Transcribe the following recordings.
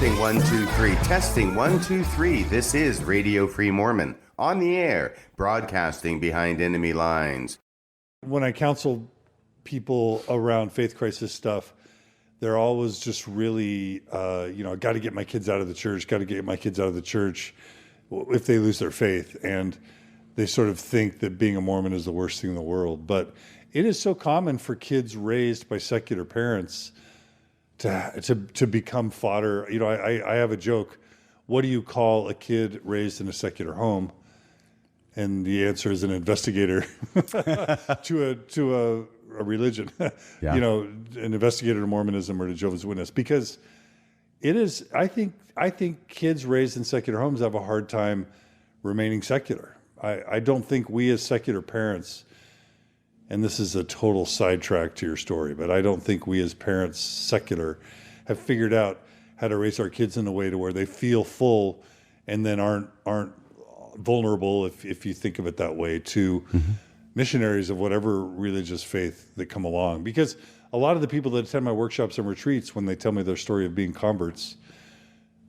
Testing 1 2 3. Testing 1 2 3. This is Radio Free Mormon on the air, broadcasting behind enemy lines. When I counsel people around faith crisis stuff, they're always just really, got to get my kids out of the church, if they lose their faith. And they sort of think that being a Mormon is the worst thing in the world. But it is so common for kids raised by secular parents to become fodder. You know, I have a joke. What do you call a kid raised in a secular home? And the answer is an investigator to a religion. Yeah. You know, an investigator to Mormonism or to Jehovah's Witness, because it is. I think kids raised in secular homes have a hard time remaining secular. I don't think we as secular parents, and this is a total sidetrack to your story, but I don't think we as parents, secular, have figured out how to raise our kids in a way to where they feel full and then aren't vulnerable, if you think of it that way, to missionaries of whatever religious faith that come along. Because a lot of the people that attend my workshops and retreats, when they tell me their story of being converts,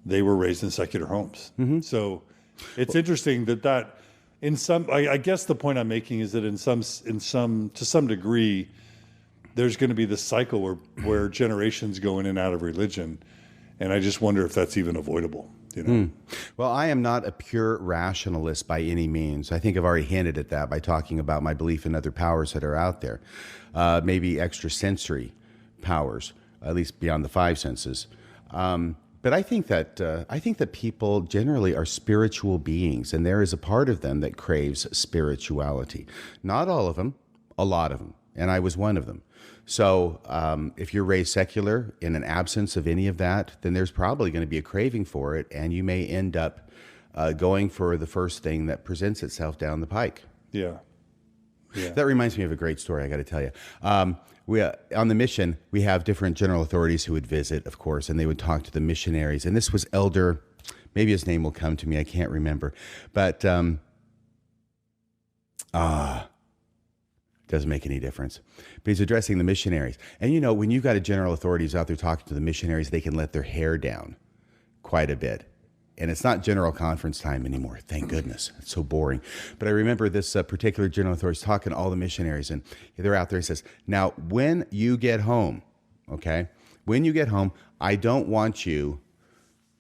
they were raised in secular homes. So it's interesting that in some, I guess the point I'm making is that to some degree, there's going to be this cycle where generations go in and out of religion, and I just wonder if that's even avoidable. You know? Well, I am not a pure rationalist by any means. I think I've already hinted at that by talking about my belief in other powers that are out there, maybe extrasensory powers, at least beyond the five senses. But I think that people generally are spiritual beings, and there is a part of them that craves spirituality. Not all of them, a lot of them, and I was one of them. So if you're raised secular in an absence of any of that, then there's probably going to be a craving for it, and you may end up going for the first thing that presents itself down the pike. Yeah. That reminds me of a great story, I got to tell you. On the mission, we have different general authorities who would visit, of course, and they would talk to the missionaries. And this was Elder, maybe his name will come to me, I can't remember. But doesn't make any difference. But he's addressing the missionaries. And you know, when you've got a general authority who's out there talking to the missionaries, they can let their hair down quite a bit. And it's not general conference time anymore. Thank goodness. It's so boring. But I remember this particular general authority is talking to all the missionaries, and they're out there. He says, now, when you get home, okay, I don't want you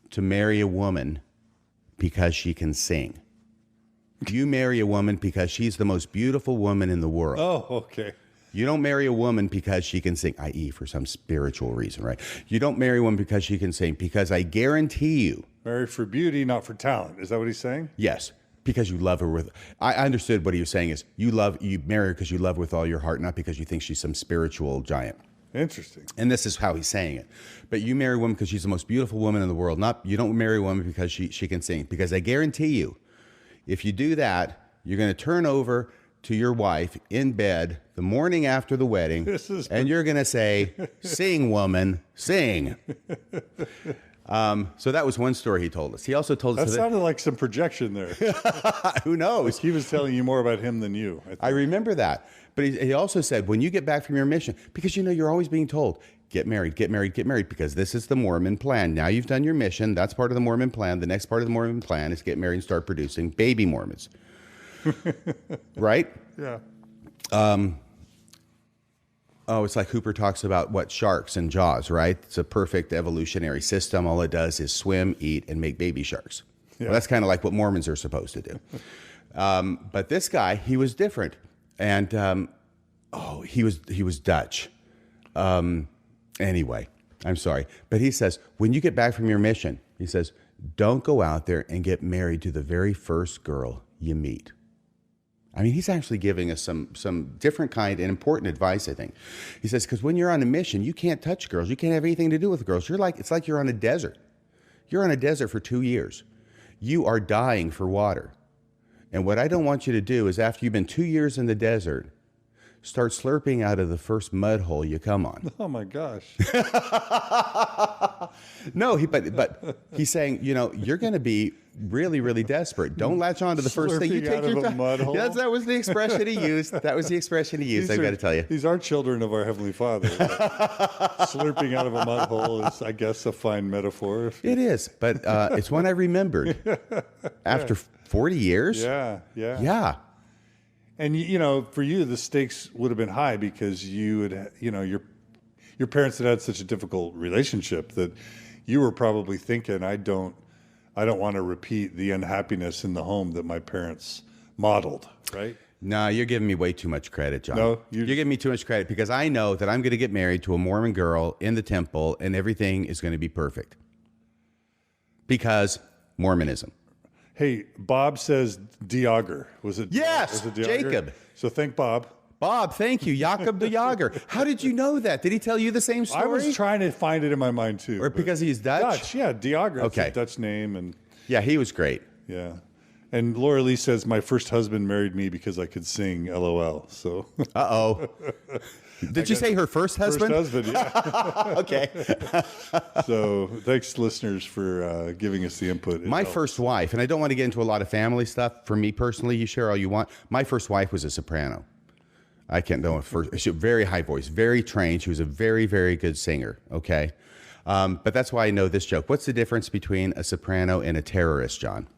to marry a woman because she can sing. You marry a woman because she's the most beautiful woman in the world. Oh, okay. You don't marry a woman because she can sing, i.e. for some spiritual reason, right? You don't marry a woman because she can sing, because I guarantee you. Marry for beauty, not for talent. Is that what he's saying? Yes, because you love her with. I understood what he was saying is you marry her because you love her with all your heart, not because you think she's some spiritual giant. Interesting. And this is how he's saying it. But you marry a woman because she's the most beautiful woman in the world. You don't marry a woman because she can sing. Because I guarantee you, if you do that, you're going to turn over to your wife in bed the morning after the wedding, and you're going to say, "Sing, woman, sing." So that was one story he told us. He also told us that sounded like some projection there. Who knows? Like he was telling you more about him than you. I remember that. But he also said, when you get back from your mission, because you know you're always being told, get married, because this is the Mormon plan. Now you've done your mission. That's part of the Mormon plan. The next part of the Mormon plan is get married and start producing baby Mormons. Right? Yeah. It's like Hooper talks about what sharks and Jaws, right? It's a perfect evolutionary system. All it does is swim, eat, and make baby sharks. Yeah. Well, that's kind of like what Mormons are supposed to do. But this guy, he was different. And he was Dutch. Anyway, I'm sorry. But he says, when you get back from your mission, he says, don't go out there and get married to the very first girl you meet. I mean, he's actually giving us some different kind and important advice, I think. He says, because when you're on a mission, you can't touch girls. You can't have anything to do with girls. It's like you're on a desert. You're on a desert for 2 years. You are dying for water. And what I don't want you to do is, after you've been 2 years in the desert, start slurping out of the first mud hole you come on. Oh my gosh. No, but he's saying, you're going to be really, really desperate. Don't latch on to the first thing. You Slurping take out of your a time. mud hole? Yes, that was the expression he used. I've got to tell you. These are children of our Heavenly Father. Slurping out of a mud hole is, I guess, a fine metaphor. It is, but it's one I remembered after 40 years. Yeah. And for you, the stakes would have been high because you would, your parents had such a difficult relationship that you were probably thinking, I don't want to repeat the unhappiness in the home that my parents modeled, right? No, you're giving me way too much credit, John. No, you're giving me too much credit because I know that I'm going to get married to a Mormon girl in the temple and everything is going to be perfect because Mormonism. Hey, Bob says Diager. Was it? Yes, was it Diager? Jacob. So thank Bob. Bob, thank you. Jakob de Jager. How did you know that? Did he tell you the same story? I was trying to find it in my mind too. Or because he's Dutch? Dutch, yeah. Diager. That's Okay. a Dutch name. And yeah, he was great. yeah. And Laura Lee says, my first husband married me because I could sing LOL. So. Uh-oh. Did you say her first husband? First husband, yeah. Okay. So thanks, listeners, for giving us the input. My first wife, and I don't want to get into a lot of family stuff. For me personally, you share all you want. My first wife was a soprano. I can't know. She had a very high voice, very trained. She was a very, very good singer. Okay. But that's why I know this joke. What's the difference between a soprano and a terrorist, John?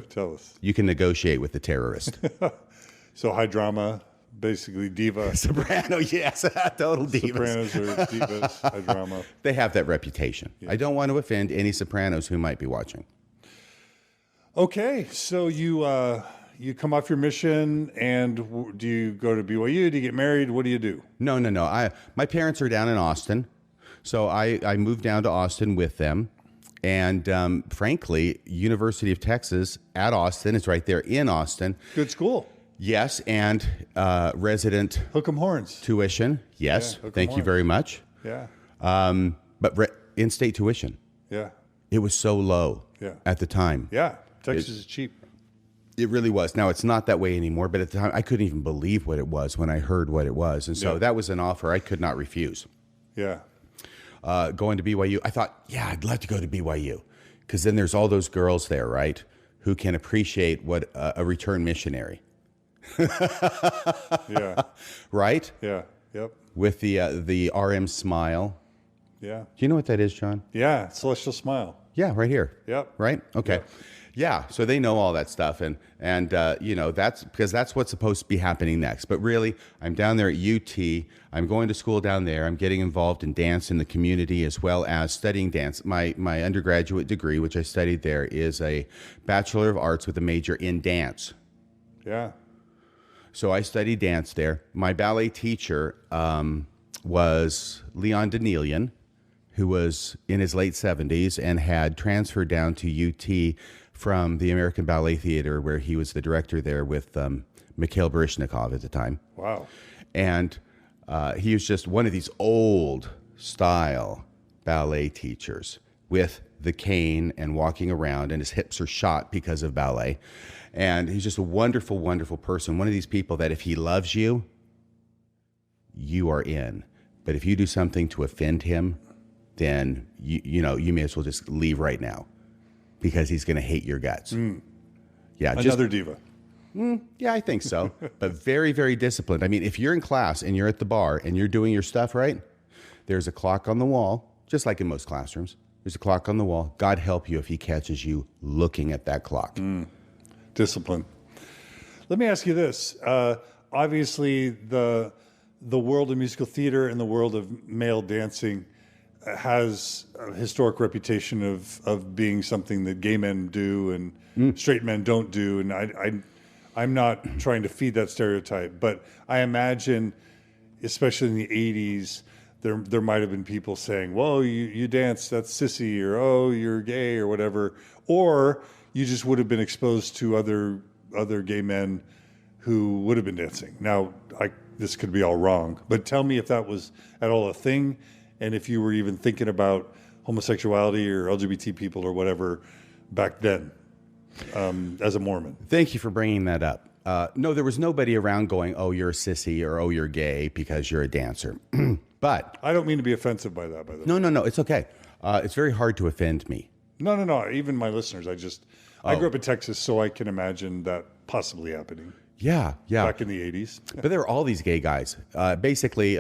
Tell us. You can negotiate with the terrorist. So high drama, basically diva. Soprano, yes. Total divas. Sopranos are divas, high drama. They have that reputation. Yeah. I don't want to offend any sopranos who might be watching. Okay. So you come off your mission, and do you go to BYU? Do you get married? What do you do? No. My parents are down in Austin, so I moved down to Austin with them. And frankly, University of Texas at Austin is right there in Austin. Good school. Yes, and resident Hook 'em horns. tuition. Yes, Yeah, thank you very much. Yeah. But in-state tuition. Yeah. It was so low at the time. Yeah. Texas is cheap. It really was. Now, it's not that way anymore, but at the time, I couldn't even believe what it was when I heard what it was. And so that was an offer I could not refuse. Yeah. Going to BYU, I thought, I'd love to go to BYU because then there's all those girls there, right, who can appreciate what a return missionary. Yeah. Right? Yeah. Yep. With the RM smile. Yeah. Do you know what that is, John? Yeah. Celestial smile. Yeah, right here. Yep. Right? Okay. Yeah. So they know all that stuff. And that's because that's what's supposed to be happening next. But really, I'm down there at UT. I'm going to school down there. I'm getting involved in dance in the community as well as studying dance. My undergraduate degree, which I studied there, is a Bachelor of Arts with a major in dance. Yeah. So I studied dance there. My ballet teacher was John Dehlin, who was in his late 70s and had transferred down to UT from the American Ballet Theater, where he was the director there with Mikhail Baryshnikov at the time. Wow. And he was just one of these old style ballet teachers with the cane and walking around, and his hips are shot because of ballet. And he's just a wonderful, wonderful person. One of these people that if he loves you, you are in. But if you do something to offend him, then you may as well just leave right now because he's going to hate your guts. Yeah, another diva. Yeah, I think so. But very, very disciplined. I mean, if you're in class and you're at the bar and you're doing your stuff right, there's a clock on the wall, just like in most classrooms. There's a clock on the wall. God help you if he catches you looking at that clock. Discipline. Let me ask you this. Obviously, the world of musical theater and the world of male dancing has a historic reputation of being something that gay men do and straight men don't do. And I'm not trying to feed that stereotype, but I imagine, especially in the 80s, there might have been people saying, "Well, you dance, that's sissy," or "Oh, you're gay," or whatever. Or you just would have been exposed to other gay men who would have been dancing. Now, this could be all wrong, but tell me if that was at all a thing, and if you were even thinking about homosexuality or LGBT people or whatever back then, as a Mormon. Thank you for bringing that up. No, there was nobody around going, "Oh, you're a sissy," or "Oh, you're gay because you're a dancer." But I don't mean to be offensive by that, by the way. no, it's okay. It's very hard to offend me. No. Even my listeners. I grew up in Texas, so I can imagine that possibly happening Yeah. back in the 80s. But there are all these gay guys. Basically,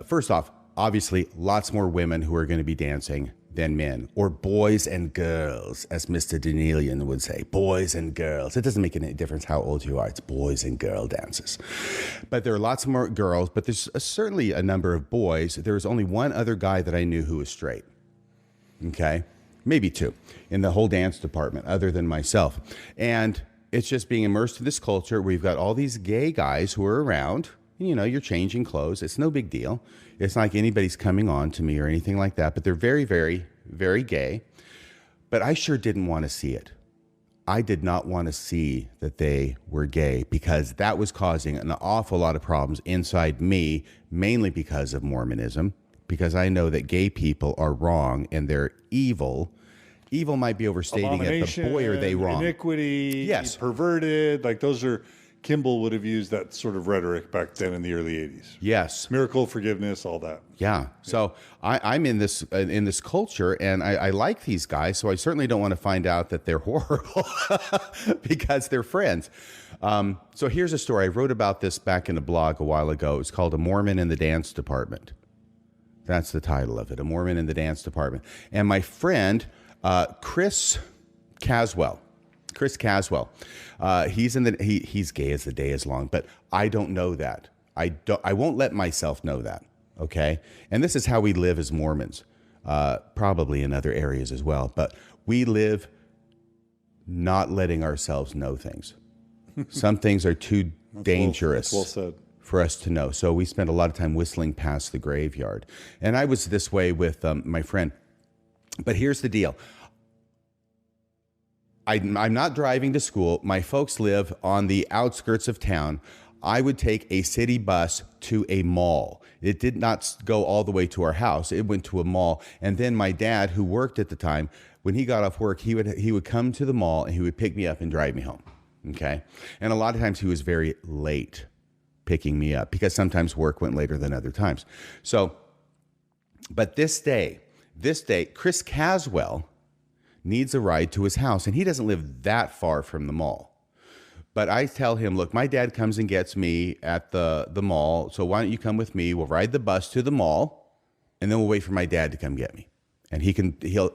first off, obviously, lots more women who are going to be dancing than men, or boys and girls, as Mr. Dehlin would say, boys and girls. It doesn't make any difference how old you are. It's boys and girl dances. But there are lots more girls, but there's certainly a number of boys. There's only one other guy that I knew who was straight. Okay? Maybe two in the whole dance department, other than myself. And it's just being immersed in this culture where you've got all these gay guys who are around. You know, you're changing clothes. It's no big deal. It's not like anybody's coming on to me or anything like that, but they're very, very, very gay. But I sure didn't want to see it. I did not want to see that they were gay because that was causing an awful lot of problems inside me, mainly because of Mormonism, because I know that gay people are wrong and they're evil. Evil might be overstating it, but boy, are they wrong. Iniquity, yes, perverted, like those are... Kimball would have used that sort of rhetoric back then in the early 80s. Yes. Miracle, forgiveness, all that. Yeah. So I'm in this culture, and I like these guys, so I certainly don't want to find out that they're horrible because they're friends. So here's a story. I wrote about this back in a blog a while ago. It's called A Mormon in the Dance Department. That's the title of it, A Mormon in the Dance Department. And my friend, Chris Caswell, he's gay as the day is long, but I don't know that. I won't let myself know that. Okay. And this is how we live as Mormons, probably in other areas as well, but we live not letting ourselves know things. Some things are too dangerous well said. For us to know. So we spend a lot of time whistling past the graveyard. And I was this way with my friend, but here's the deal. I'm not driving to school. My folks live on the outskirts of town. I would take a city bus to a mall. It did not go all the way to our house. It went to a mall. And then my dad, who worked at the time, when he got off work, he would come to the mall and he would pick me up and drive me home. Okay? And a lot of times he was very late picking me up because sometimes work went later than other times. So, but this day, Chris Caswell needs a ride to his house, and he doesn't live that far from the mall. But I tell him, look, my dad comes and gets me at the mall, so why don't you come with me? We'll ride the bus to the mall, and then we'll wait for my dad to come get me. And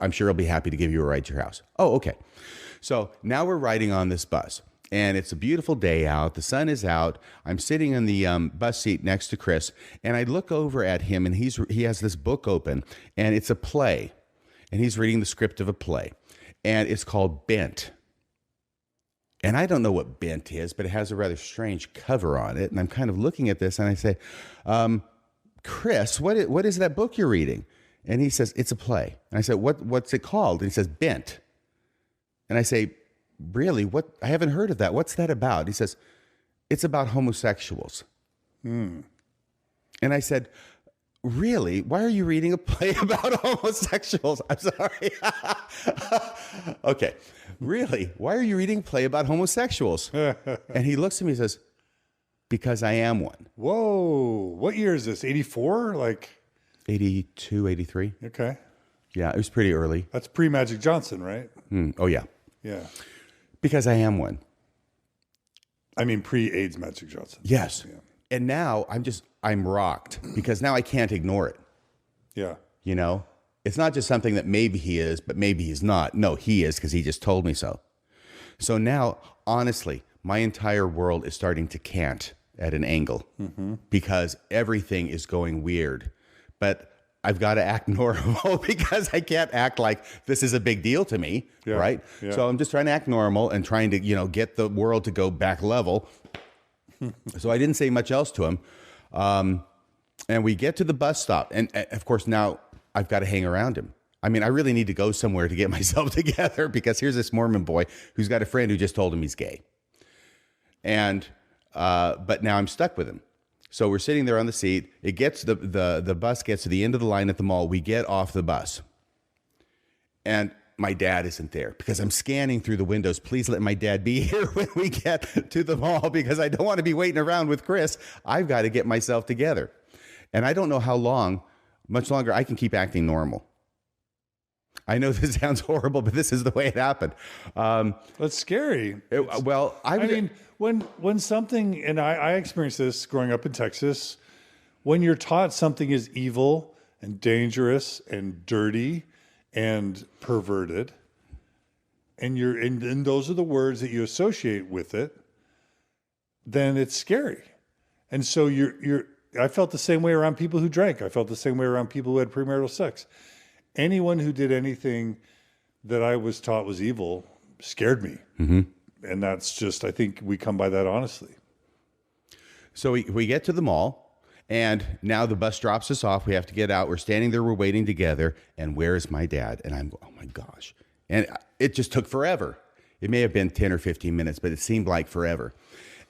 I'm sure he'll be happy to give you a ride to your house. Oh, okay. So now we're riding on this bus, and it's a beautiful day out. The sun is out. I'm sitting in the bus seat next to Chris, and I look over at him, and he has this book open, and it's a play, and he's reading the script of a play. And it's called Bent. And I don't know what Bent is, but it has a rather strange cover on it. And I'm kind of looking at this and I say, Chris, what is that book you're reading? And he says, it's a play. And I said, what's it called? And he says, Bent. And I say, really? What? I haven't heard of that. What's that about? He says, it's about homosexuals. And I said, really? Why are you reading a play about homosexuals? I'm sorry. Okay. Really? Why are you reading a play about homosexuals? And he looks at me and says, because I am one. Whoa. What year is this? 84? Like 82, 83. Okay. Yeah, it was pretty early. That's pre-Magic Johnson, right? Oh, yeah. Yeah. Because I am one. I mean, pre-AIDS Magic Johnson. Yes. Yeah. And now I'm rocked because now I can't ignore it. Yeah. You know, it's not just something that maybe he is, but maybe he's not. No, he is because he just told me so. So now, honestly, my entire world is starting to cant at an angle because everything is going weird. But I've got to act normal because I can't act like this is a big deal to me, right? Yeah. So I'm just trying to act normal and trying to, get the world to go back level. So I didn't say much else to him. And we get to the bus stop. And of course, now I've got to hang around him. I mean, I really need to go somewhere to get myself together because here's this Mormon boy who's got a friend who just told him he's gay. And, but now I'm stuck with him. So we're sitting there on the seat. It gets the bus gets to the end of the line at the mall. We get off the bus. And my dad isn't there because I'm scanning through the windows. Please let my dad be here when we get to the mall because I don't want to be waiting around with Chris. I've got to get myself together. And I don't know how much longer I can keep acting normal. I know this sounds horrible, but this is the way it happened. That's scary. I mean, when something, and I experienced this growing up in Texas, when you're taught something is evil and dangerous and dirty and perverted, and those are the words that you associate with it, then it's scary. And so I felt the same way around people who drank. I felt the same way around people who had premarital sex. Anyone who did anything that I was taught was evil scared me. Mm-hmm. And that's just, I think we come by that honestly. So we get to the mall, and now the bus drops us off. We have to get out. We're standing there. We're waiting together. And where is my dad? And I'm, oh my gosh. And it just took forever. It may have been 10 or 15 minutes, but it seemed like forever.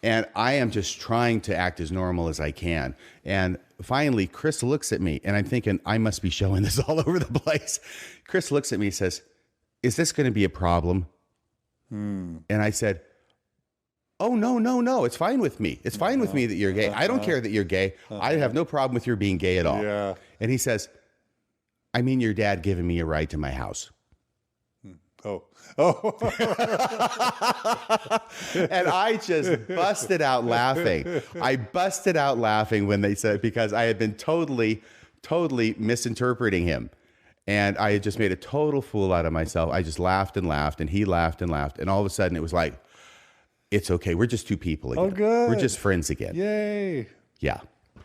And I am just trying to act as normal as I can. And finally, Chris looks at me, and I'm thinking, I must be showing this all over the place. Chris looks at me and says, is this going to be a problem? And I said, oh, no. It's fine with me. It's fine with me that you're gay. I don't care that you're gay. I have no problem with your being gay at all. Yeah. And he says, I mean, your dad giving me a ride to my house. Oh. And I just busted out laughing. I busted out laughing when they said, because I had been totally misinterpreting him. And I had just made a total fool out of myself. I just laughed and laughed, and he laughed and laughed. And all of a sudden it was like, it's okay. We're just two people again. Oh, good. We're just friends again. Yay. Yeah.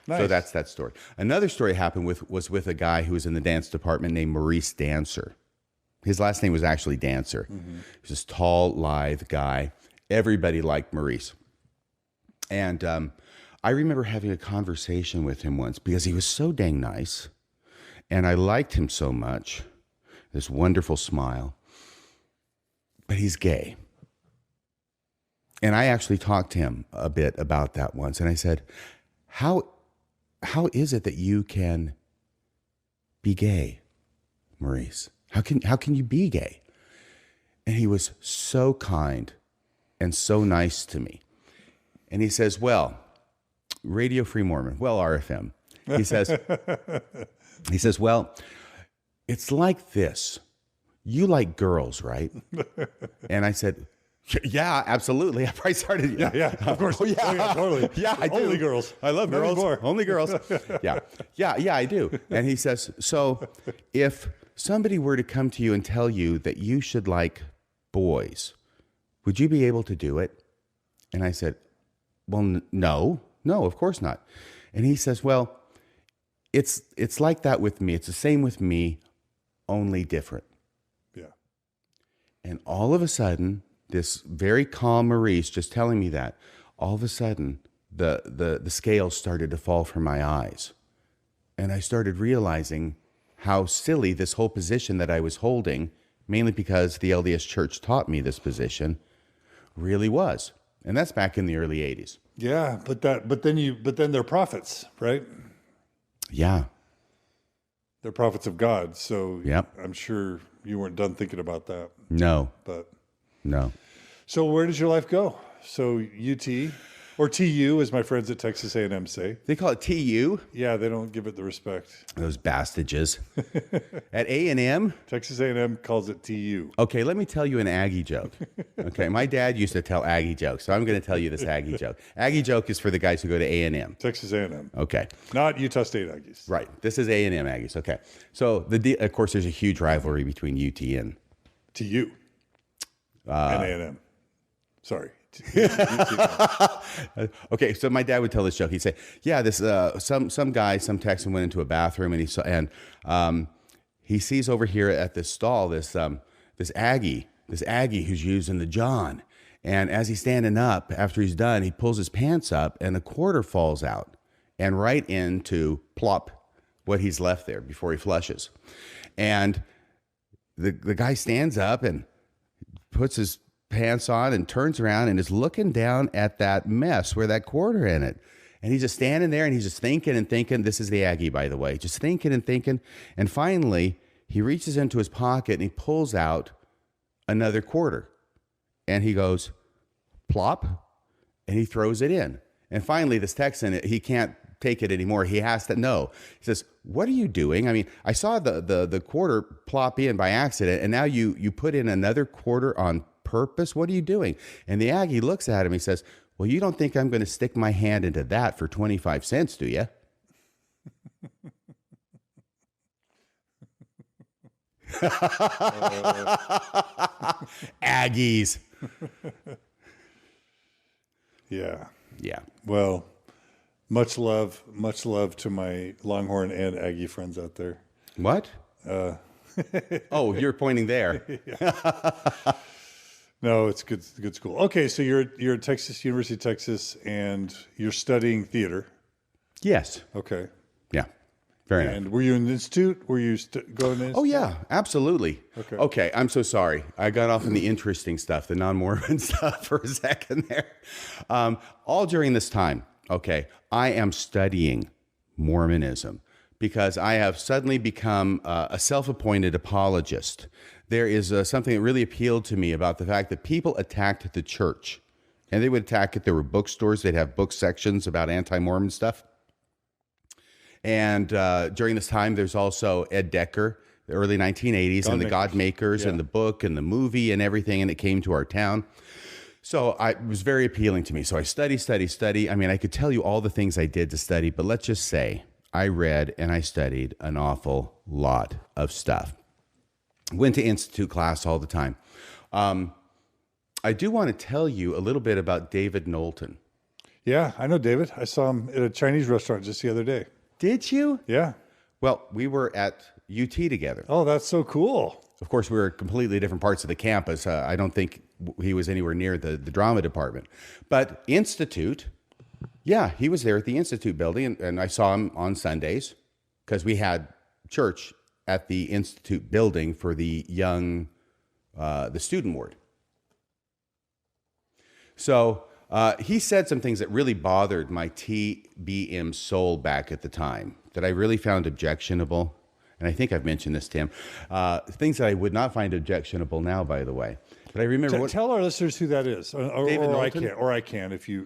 Nice. So that's that story. Another story happened was with a guy who was in the dance department named Maurice Dancer. His last name was actually Dancer. Mm-hmm. He was this tall, lithe guy. Everybody liked Maurice. And I remember having a conversation with him once because he was so dang nice. And I liked him so much. This wonderful smile. But he's gay. And I actually talked to him a bit about that once. And I said, how is it that you can be gay, Maurice? How can you be gay? And he was so kind and so nice to me. And he says, well, Radio Free Mormon, well, RFM. He says, well, it's like this. You like girls, right? And I said, yeah, absolutely. I probably started. Yeah, of course. Oh, yeah, totally. Yeah, I do. Only girls. I love girls. Only girls. Yeah, I do. And he says, so if somebody were to come to you and tell you that you should like boys, would you be able to do it? And I said, well, no, of course not. And he says, well, it's like that with me. It's the same with me, only different. Yeah. And all of a sudden, this very calm Maurice just telling me that, all of a sudden, the scales started to fall from my eyes. And I started realizing how silly this whole position that I was holding, mainly because the LDS Church taught me this position, really was. And that's back in the early 80s. Yeah, but then they're prophets, right? Yeah. They're prophets of God. So yep. I'm sure you weren't done thinking about that. No. No. So where does your life go? So UT or TU, as my friends at Texas A&M say. They call it TU? Yeah, they don't give it the respect. Those bastages. At A&M? Texas A&M calls it TU. Okay, let me tell you an Aggie joke. Okay, my dad used to tell Aggie jokes, so I'm going to tell you this Aggie joke. Aggie joke is for the guys who go to A&M. Texas A&M. Okay. Not Utah State Aggies. Right. This is A&M Aggies. Okay. So, of course, there's a huge rivalry between UT and TU and A&M. Sorry. Okay, so my dad would tell this joke. He'd say, "Yeah, this some guy, some Texan went into a bathroom and he sees over here at this stall this Aggie who's using the John, and as he's standing up after he's done, he pulls his pants up and a quarter falls out and right into plop what he's left there before he flushes, and the guy stands up and puts his pants on and turns around and is looking down at that mess where that quarter in it. And he's just standing there and he's just thinking and thinking. This is the Aggie, by the way, just thinking and thinking. And finally he reaches into his pocket and he pulls out another quarter. And he goes, plop, and he throws it in. And finally, this Texan, he can't take it anymore. He has to know. He says, what are you doing? I mean, I saw the quarter plop in by accident, and now you put in another quarter on purpose. What are you doing? And the Aggie looks at him. He says, well, you don't think I'm going to stick my hand into that for 25 cents, do you? Aggies. Yeah. Yeah. Well, much love to my Longhorn and Aggie friends out there. What? Oh, you're pointing there. No, it's good school. Okay, so you're at Texas, University of Texas, and you're studying theater. Yes. Okay. Yeah. Very nice. And were you in the institute? Were you going to the institute? Oh, yeah, absolutely. Okay, I'm so sorry. I got off on the interesting stuff, the non-Mormon stuff for a second there. All during this time, okay, I am studying Mormonism because I have suddenly become a self-appointed apologist. There is something that really appealed to me about the fact that people attacked the church. And they would attack it. There were bookstores. They'd have book sections about anti-Mormon stuff. And during this time, there's also Ed Decker, the early 1980s, and the God Makers, and the book and the movie and everything, and it came to our town. So it was very appealing to me. So I study. I mean, I could tell you all the things I did to study, but let's just say I read and I studied an awful lot of stuff. Went to institute class all the time. I do want to tell you a little bit about David Knowlton. Yeah, I know David. I saw him at a Chinese restaurant just the other day. Did you? Yeah. Well, we were at UT together. Oh, that's so cool. Of course, we were completely different parts of the campus. I don't think he was anywhere near the drama department. But Institute, yeah, he was there at the Institute building, and I saw him on Sundays because we had church at the Institute building for the young, the student ward. So he said some things that really bothered my TBM soul back at the time that I really found objectionable. And I think I've mentioned this to him. Things that I would not find objectionable now, by the was. But I remember tell our listeners who that is, David Knowlton? I can if you.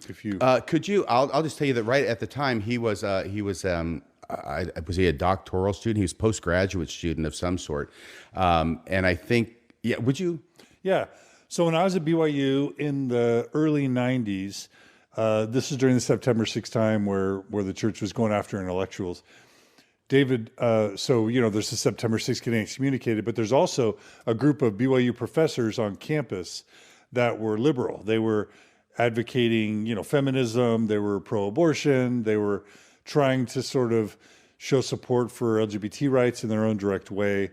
Could you? I'll just tell you that right at the time he was was he a doctoral student? He was a postgraduate student of some sort. And I think, yeah. Would you? Yeah. So when I was at BYU in the early 90s, this is during the September 6th time where the church was going after intellectuals. David, so, there's the September 6th getting excommunicated, but there's also a group of BYU professors on campus that were liberal. They were advocating, feminism. They were pro-abortion. They were trying to sort of show support for LGBT rights in their own direct way.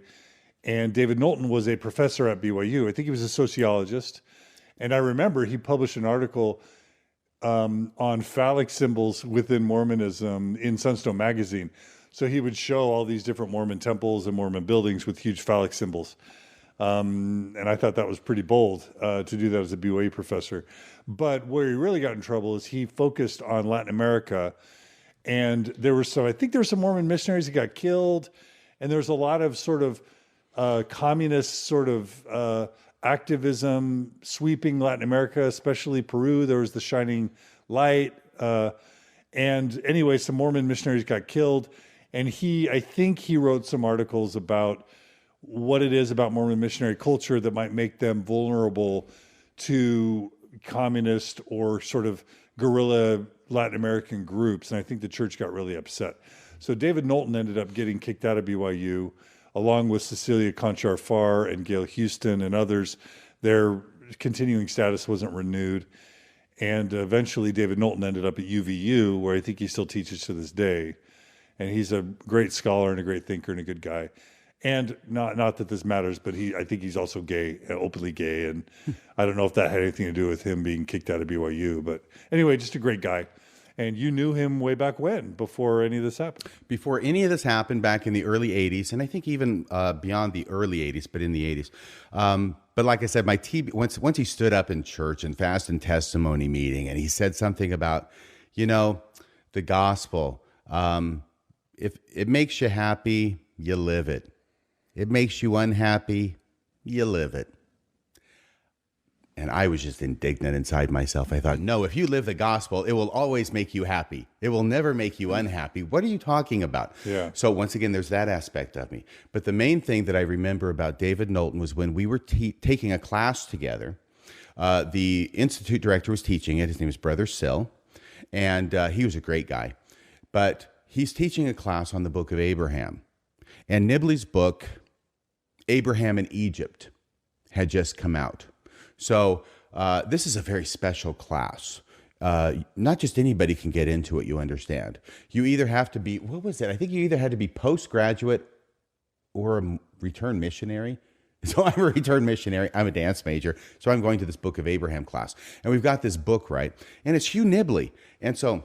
And David Knowlton was a professor at BYU. I think he was a sociologist. And I remember he published an article on phallic symbols within Mormonism in Sunstone magazine. So he would show all these different Mormon temples and Mormon buildings with huge phallic symbols. And I thought that was pretty bold to do that as a BYU professor. But where he really got in trouble is he focused on Latin America. And I think there were some Mormon missionaries that got killed. And there was a lot of sort of communist sort of activism sweeping Latin America, especially Peru. There was the Shining Light. And anyway, some Mormon missionaries got killed. And I think he wrote some articles about what it is about Mormon missionary culture that might make them vulnerable to communist or sort of guerrilla Latin American groups. And I think the church got really upset. So David Knowlton ended up getting kicked out of BYU, along with Cecilia Conchar-Farr and Gail Houston and others. Their continuing status wasn't renewed. And eventually David Knowlton ended up at UVU, where I think he still teaches to this day. And he's a great scholar and a great thinker and a good guy. And not that this matters, but I think he's also gay, openly gay. And I don't know if that had anything to do with him being kicked out of BYU. But anyway, just a great guy. And you knew him way back when, before any of this happened. Before any of this happened back in the early 80s, and I think even beyond the early 80s, but in the 80s. But like I said, once he stood up in church and fast and testimony meeting, and he said something about, the gospel, if it makes you happy, you live it. it makes you unhappy, you live it. And I was just indignant inside myself. I thought, no, if you live the gospel, it will always make you happy. It will never make you unhappy. What are you talking about? Yeah. So once again, there's that aspect of me. But the main thing that I remember about David Knowlton was when we were taking a class together. The institute director was teaching it. His name was Brother Sill, and he was a great guy. But he's teaching a class on the book of Abraham. And Nibley's book, Abraham in Egypt, had just come out. So this is a very special class. Not just anybody can get into it, you understand. You either have to be, what was it? I think you either had to be postgraduate or a returned missionary. So I'm a returned missionary. I'm a dance major. So I'm going to this Book of Abraham class. And we've got this book, right? And it's Hugh Nibley. And so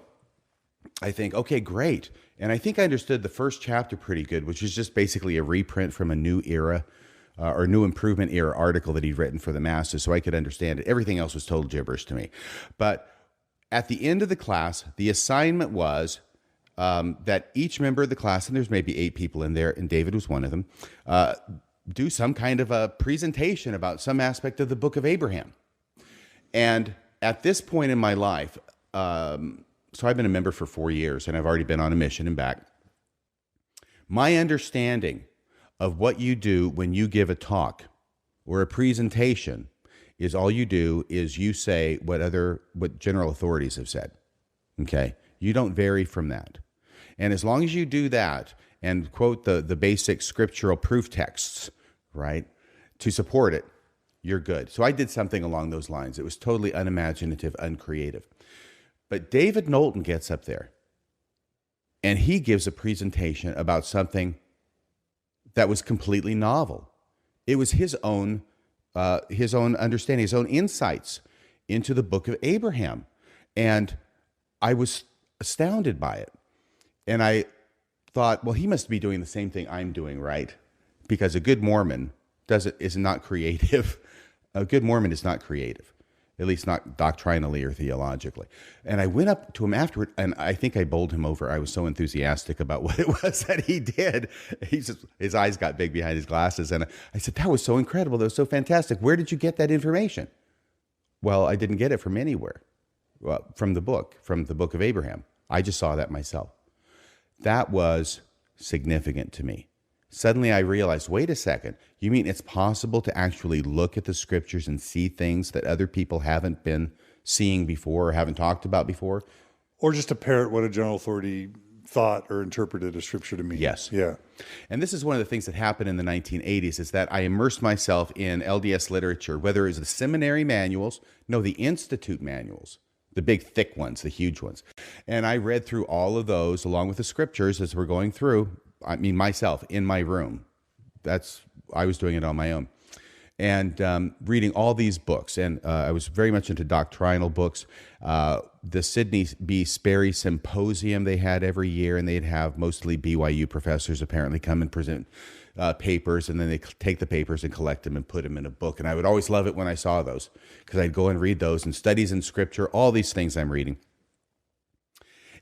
I think, okay, great. And I think I understood the first chapter pretty good, which is just basically a reprint from a New Era or New Improvement Era article that he'd written for the masses, so I could understand it. Everything else was total gibberish to me. But at the end of the class, the assignment was that each member of the class, and there's maybe 8 people in there, and David was one of them, do some kind of a presentation about some aspect of the book of Abraham. And at this point in my life, so I've been a member for 4 years, and I've already been on a mission and back. My understanding of what you do when you give a talk or a presentation is all you do is you say what general authorities have said. Okay? You don't vary from that. And as long as you do that and quote the basic scriptural proof texts, right, to support it, you're good. So I did something along those lines. It was totally unimaginative, uncreative. But David Knowlton gets up there and he gives a presentation about something that was completely novel. It was his own understanding, his own insights into the book of Abraham. And I was astounded by it. And I thought, well, he must be doing the same thing I'm doing, right? Because a good Mormon is not creative. A good Mormon is not creative, at least not doctrinally or theologically. And I went up to him afterward, and I think I bowled him over. I was so enthusiastic about what it was that he did. His eyes got big behind his glasses, and I said, that was so incredible. That was so fantastic. Where did you get that information? Well, I didn't get it from anywhere. Well, from the book of Abraham. I just saw that myself. That was significant to me. Suddenly I realized, wait a second, you mean it's possible to actually look at the scriptures and see things that other people haven't been seeing before or haven't talked about before? Or just to parrot what a general authority thought or interpreted a scripture to mean. Yes. Yeah. And this is one of the things that happened in the 1980s is that I immersed myself in LDS literature, whether it was the seminary manuals, the institute manuals, the big thick ones, the huge ones. And I read through all of those along with the scriptures as we're going through. I mean, myself in my room. I was doing it on my own. And reading all these books. And I was very much into doctrinal books. The Sidney B. Sperry Symposium they had every year, and they'd have mostly BYU professors apparently come and present papers, and then they take the papers and collect them and put them in a book. And I would always love it when I saw those, because I'd go and read those, and studies in scripture, all these things I'm reading.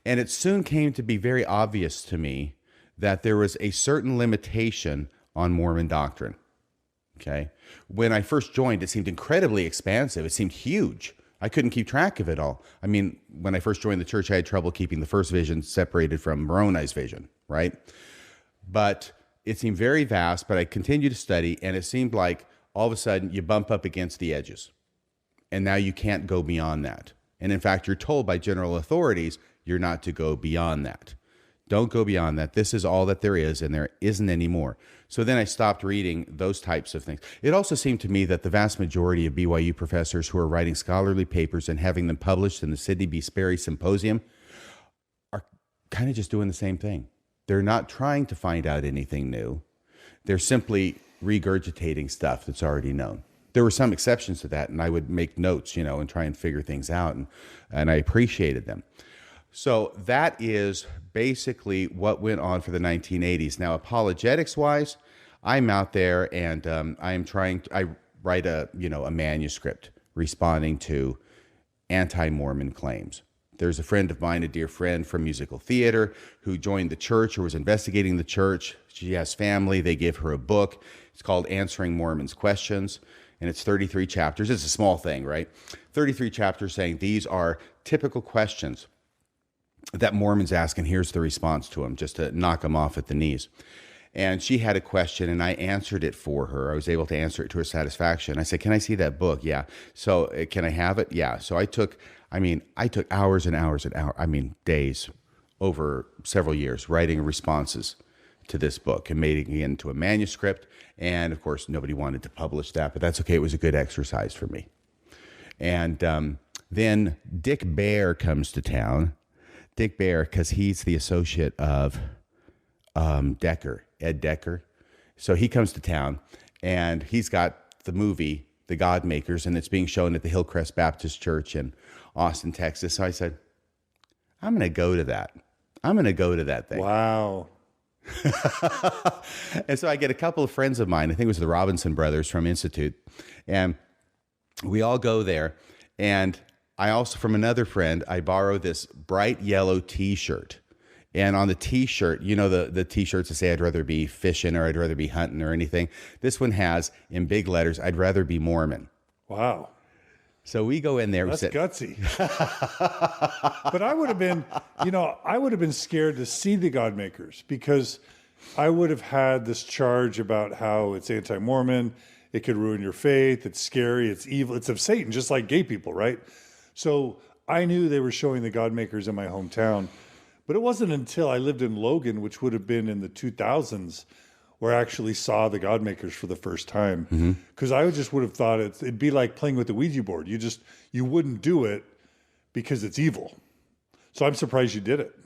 And it soon came to be very obvious to me that there was a certain limitation on Mormon doctrine. Okay? When I first joined, it seemed incredibly expansive. It seemed huge. I couldn't keep track of it all. I mean, when I first joined the church, I had trouble keeping the first vision separated from Moroni's vision, right? But it seemed very vast, but I continued to study, and it seemed like all of a sudden you bump up against the edges. And now you can't go beyond that. And in fact, you're told by general authorities you're not to go beyond that. Don't go beyond that. This is all that there is, and there isn't any more. So then I stopped reading those types of things. It also seemed to me that the vast majority of BYU professors who are writing scholarly papers and having them published in the Sidney B. Sperry Symposium are kind of just doing the same thing. They're not trying to find out anything new. They're simply regurgitating stuff that's already known. There were some exceptions to that, and I would make notes, and try and figure things out, and I appreciated them. So that is basically what went on for the 1980s. Now, apologetics-wise, I'm out there and I write a manuscript responding to anti-Mormon claims There's a friend of mine, a dear friend from musical theater, who joined the church or was investigating the church. She has family. They give her a book. It's called Answering Mormons' Questions, and it's 33 chapters. It's a small thing, right? 33 chapters saying these are typical questions that Mormons ask, and here's the response to them, just to knock them off at the knees. And she had a question, and I answered it for her. I was able to answer it to her satisfaction. I said, can I see that book? Yeah. So can I have it? Yeah. So I took hours and hours and hours, days over several years writing responses to this book and making it into a manuscript. And of course, nobody wanted to publish that, but that's okay. It was a good exercise for me. And then Dick Bear comes to town. Dick Bear, because he's the associate of Ed Decker. So he comes to town, and he's got the movie, The God Makers, and it's being shown at the Hillcrest Baptist Church in Austin, Texas. So I said, I'm going to go to that. I'm going to go to that thing. Wow. And so I get a couple of friends of mine, I think it was the Robinson brothers from Institute, and we all go there. And I also, from another friend, I borrow this bright yellow T-shirt. And on the T-shirt, you know, the T-shirts that say I'd rather be fishing or I'd rather be hunting or anything. This one has, in big letters, I'd rather be Mormon. Wow. So we go in there. That's gutsy. But I would have been scared to see the God Makers, because I would have had this charge about how it's anti-Mormon, it could ruin your faith, it's scary, it's evil, it's of Satan, just like gay people, right? So I knew they were showing the God Makers in my hometown. But it wasn't until I lived in Logan, which would have been in the 2000s, where I actually saw the God Makers for the first time. Because I just would have thought it'd be like playing with the Ouija board. You wouldn't do it because it's evil. So I'm surprised you did it.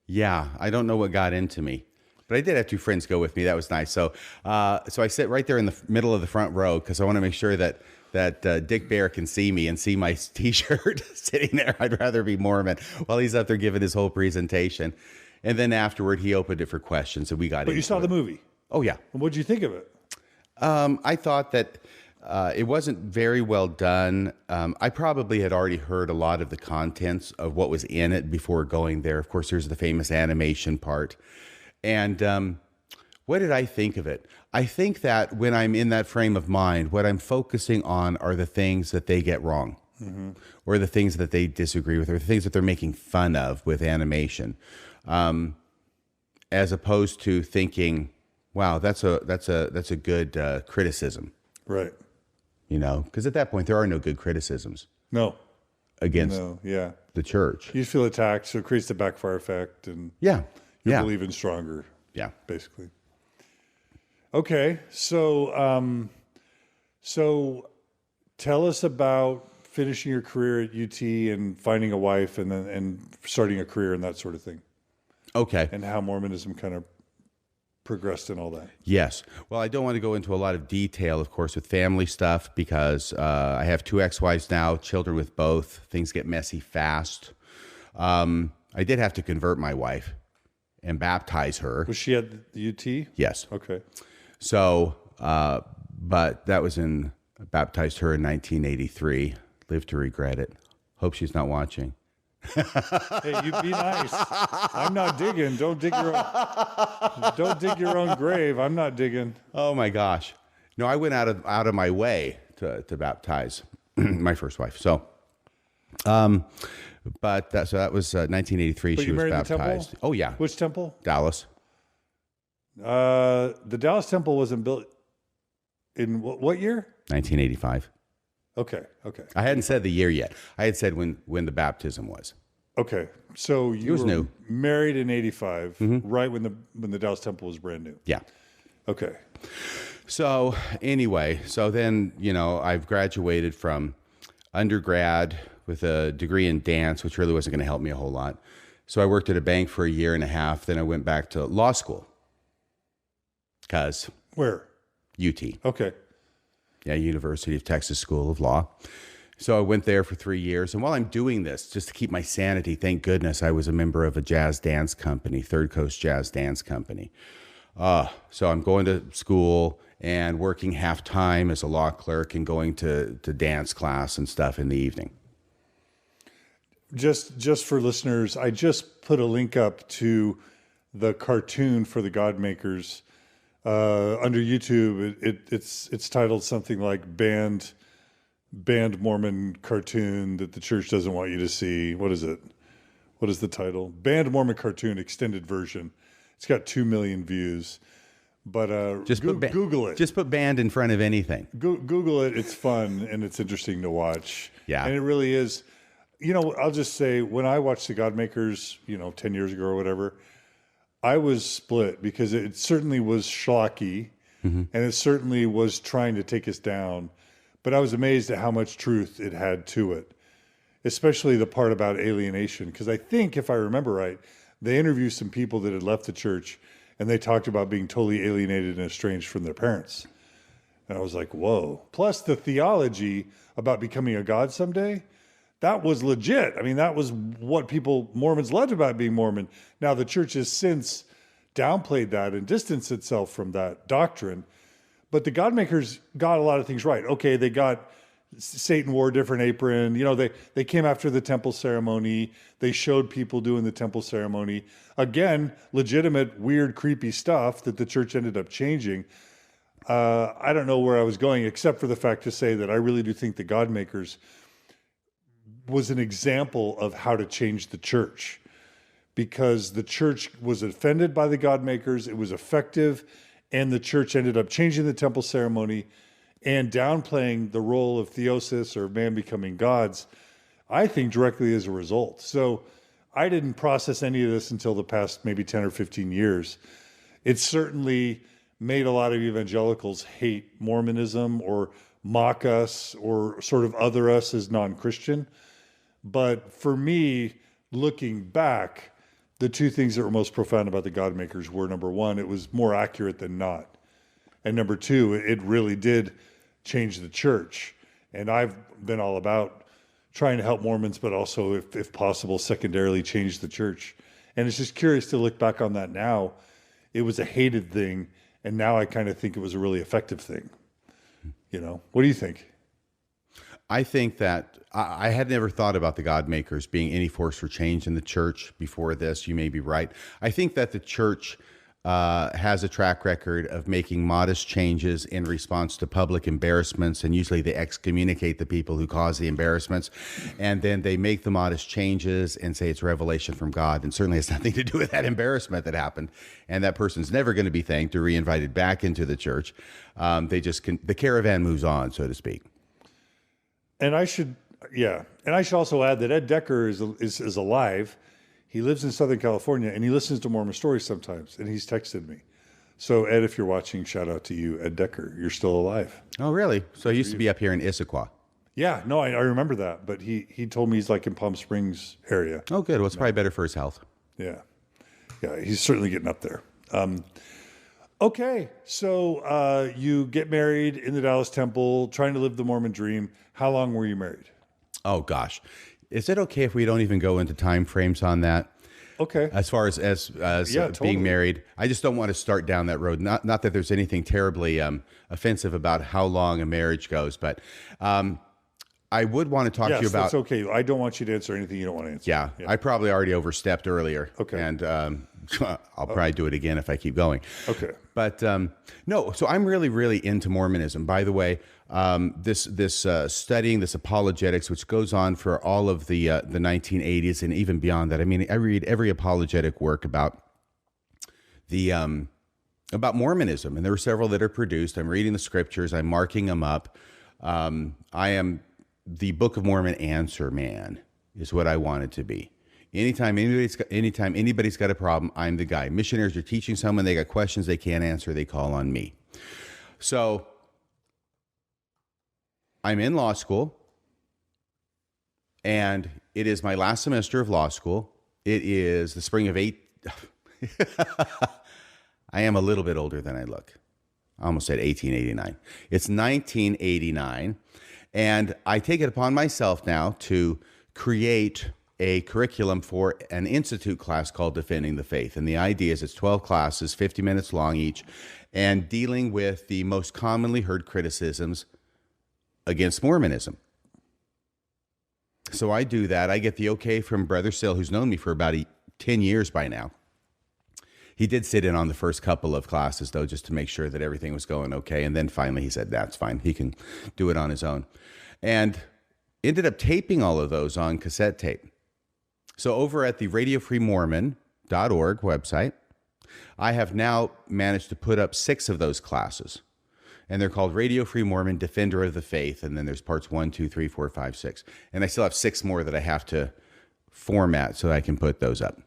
Yeah, I don't know what got into me, but I did have two friends go with me. That was nice. So I sit right there in the middle of the front row because I want to make sure that Dick Bear can see me and see my T-shirt sitting there. I'd rather be Mormon while he's up there giving his whole presentation. And then afterward, he opened it for questions, and we got into it. But you saw the movie? Oh, yeah. And what did you think of it? I thought that it wasn't very well done. I probably had already heard a lot of the contents of what was in it before going there. Of course, there's the famous animation part. And what did I think of it? I think that when I'm in that frame of mind, what I'm focusing on are the things that they get wrong, or the things that they disagree with, or the things that they're making fun of with animation, as opposed to thinking, "Wow, that's a good criticism." Right. You know, because at that point there are no good criticisms. No. Against the church. You feel attacked, so it creates the backfire effect, and you believe in stronger. Yeah. Basically. Okay, so tell us about finishing your career at UT and finding a wife and starting a career and that sort of thing. Okay. And how Mormonism kind of progressed and all that. Yes. Well, I don't want to go into a lot of detail, of course, with family stuff because I have two ex-wives now, children with both. Things get messy fast. I did have to convert my wife and baptize her. Was she at the UT? Yes. Okay. So, but that was baptized her in 1983. Live to regret it. Hope she's not watching. Hey, you be nice. I'm not digging. Don't dig your own grave. I'm not digging. Oh my gosh. No, I went out of my way to baptize my first wife. So, but that was 1983. But she you was married baptized. The temple? Oh yeah. Which temple? Dallas. The Dallas temple wasn't built in what year? 1985. Okay. I hadn't said the year yet. I had said when the baptism was. Okay. So you was were new. Married in 85, right when the Dallas temple was brand new. Yeah. Okay. So anyway, then, I've graduated from undergrad with a degree in dance, which really wasn't going to help me a whole lot. So I worked at a bank for a year and a half. Then I went back to law school. Where? UT. Okay. Yeah, University of Texas School of Law. So I went there for 3 years. And while I'm doing this, just to keep my sanity, thank goodness I was a member of a jazz dance company, Third Coast Jazz Dance Company. So I'm going to school and working half-time as a law clerk and going to dance class and stuff in the evening. just for listeners, I just put a link up to the cartoon for the God Makers under YouTube. It's titled something like banned Mormon cartoon that the church doesn't want you to see. What is it? What is the title? Banned Mormon cartoon extended version. It's got 2 million views. But Google it. Just put banned in front of anything. Google it. It's fun and it's interesting to watch. Yeah. And it really is. I'll just say, when I watched the God Makers, 10 years ago or whatever, I was split because it certainly was schlocky and it certainly was trying to take us down. But I was amazed at how much truth it had to it, especially the part about alienation. Because I think, if I remember right, they interviewed some people that had left the church and they talked about being totally alienated and estranged from their parents. And I was like, whoa. Plus the theology about becoming a god someday, that was legit. I mean, that was what Mormons loved about being Mormon. Now, the church has since downplayed that and distanced itself from that doctrine. But the God Makers got a lot of things right. Okay, they got Satan wore a different apron. They came after the temple ceremony. They showed people doing the temple ceremony. Again, legitimate, weird, creepy stuff that the church ended up changing. I don't know where I was going, except for the fact to say that I really do think the God Makers was an example of how to change the church, because the church was offended by the God Makers. It was effective, and the church ended up changing the temple ceremony and downplaying the role of theosis, or man becoming gods, I think directly as a result. So I didn't process any of this until the past maybe 10 or 15 years. It certainly made a lot of evangelicals hate Mormonism or mock us or sort of other us as non-Christian. But for me, looking back, the two things that were most profound about the God Makers were, number one, it was more accurate than not. And number two, it really did change the church. And I've been all about trying to help Mormons, but also, if possible, secondarily change the church. And it's just curious to look back on that now. It was a hated thing, and now I kind of think it was a really effective thing. What do you think? I think that I had never thought about the God Makers being any force for change in the church before this. You may be right. I think that the church has a track record of making modest changes in response to public embarrassments, and usually they excommunicate the people who cause the embarrassments, and then they make the modest changes and say it's revelation from God, and certainly has nothing to do with that embarrassment that happened, and that person's never going to be thanked or reinvited back into the church. The caravan moves on, so to speak. And I should also add that Ed Decker is alive. He lives in Southern California, and he listens to Mormon Stories sometimes, and he's texted me. So, Ed, if you're watching, shout out to you, Ed Decker. You're still alive. Oh, really? So he used to be up here in Issaquah. Yeah, no, I remember that, but he told me he's like in Palm Springs area. Oh, good. Well, it's probably better for his health. Yeah, he's certainly getting up there. Okay, so you get married in the Dallas Temple, trying to live the Mormon dream. How long were you married? Oh, gosh. Is it okay if we don't even go into time frames on that? Okay. As far as being married, I just don't want to start down that road. Not that there's anything terribly offensive about how long a marriage goes, but I would want to talk to you about. Yes, that's okay. I don't want you to answer anything you don't want to answer. Yeah. I probably already overstepped earlier. Okay. And I'll probably do it again if I keep going. Okay. But no, so I'm really, really into Mormonism. By the way, this studying this apologetics, which goes on for all of the 1980s and even beyond that. I mean, I read every apologetic work about Mormonism, and there are several that are produced. I'm reading the scriptures. I'm marking them up. I am the Book of Mormon answer man, is what I want it to be. Anytime anybody's got a problem, I'm the guy. Missionaries are teaching someone, they got questions they can't answer, they call on me. So I'm in law school, and it is my last semester of law school. It is the spring of I am a little bit older than I look. I almost said 1889. It's 1989, and I take it upon myself now to create a curriculum for an institute class called Defending the Faith. And the idea is it's 12 classes, 50 minutes long each, and dealing with the most commonly heard criticisms against Mormonism. So I do that. I get the okay from Brother Sill, who's known me for about 10 years by now. He did sit in on the first couple of classes, though, just to make sure that everything was going okay. And then finally he said, that's fine. He can do it on his own. And ended up taping all of those on cassette tape. So over at the radiofreemormon.org website, I have now managed to put up 6 of those classes. And they're called Radio Free Mormon, Defender of the Faith. And then there's parts 1, 2, 3, 4, 5, 6. And I still have 6 more that I have to format so I can put those up.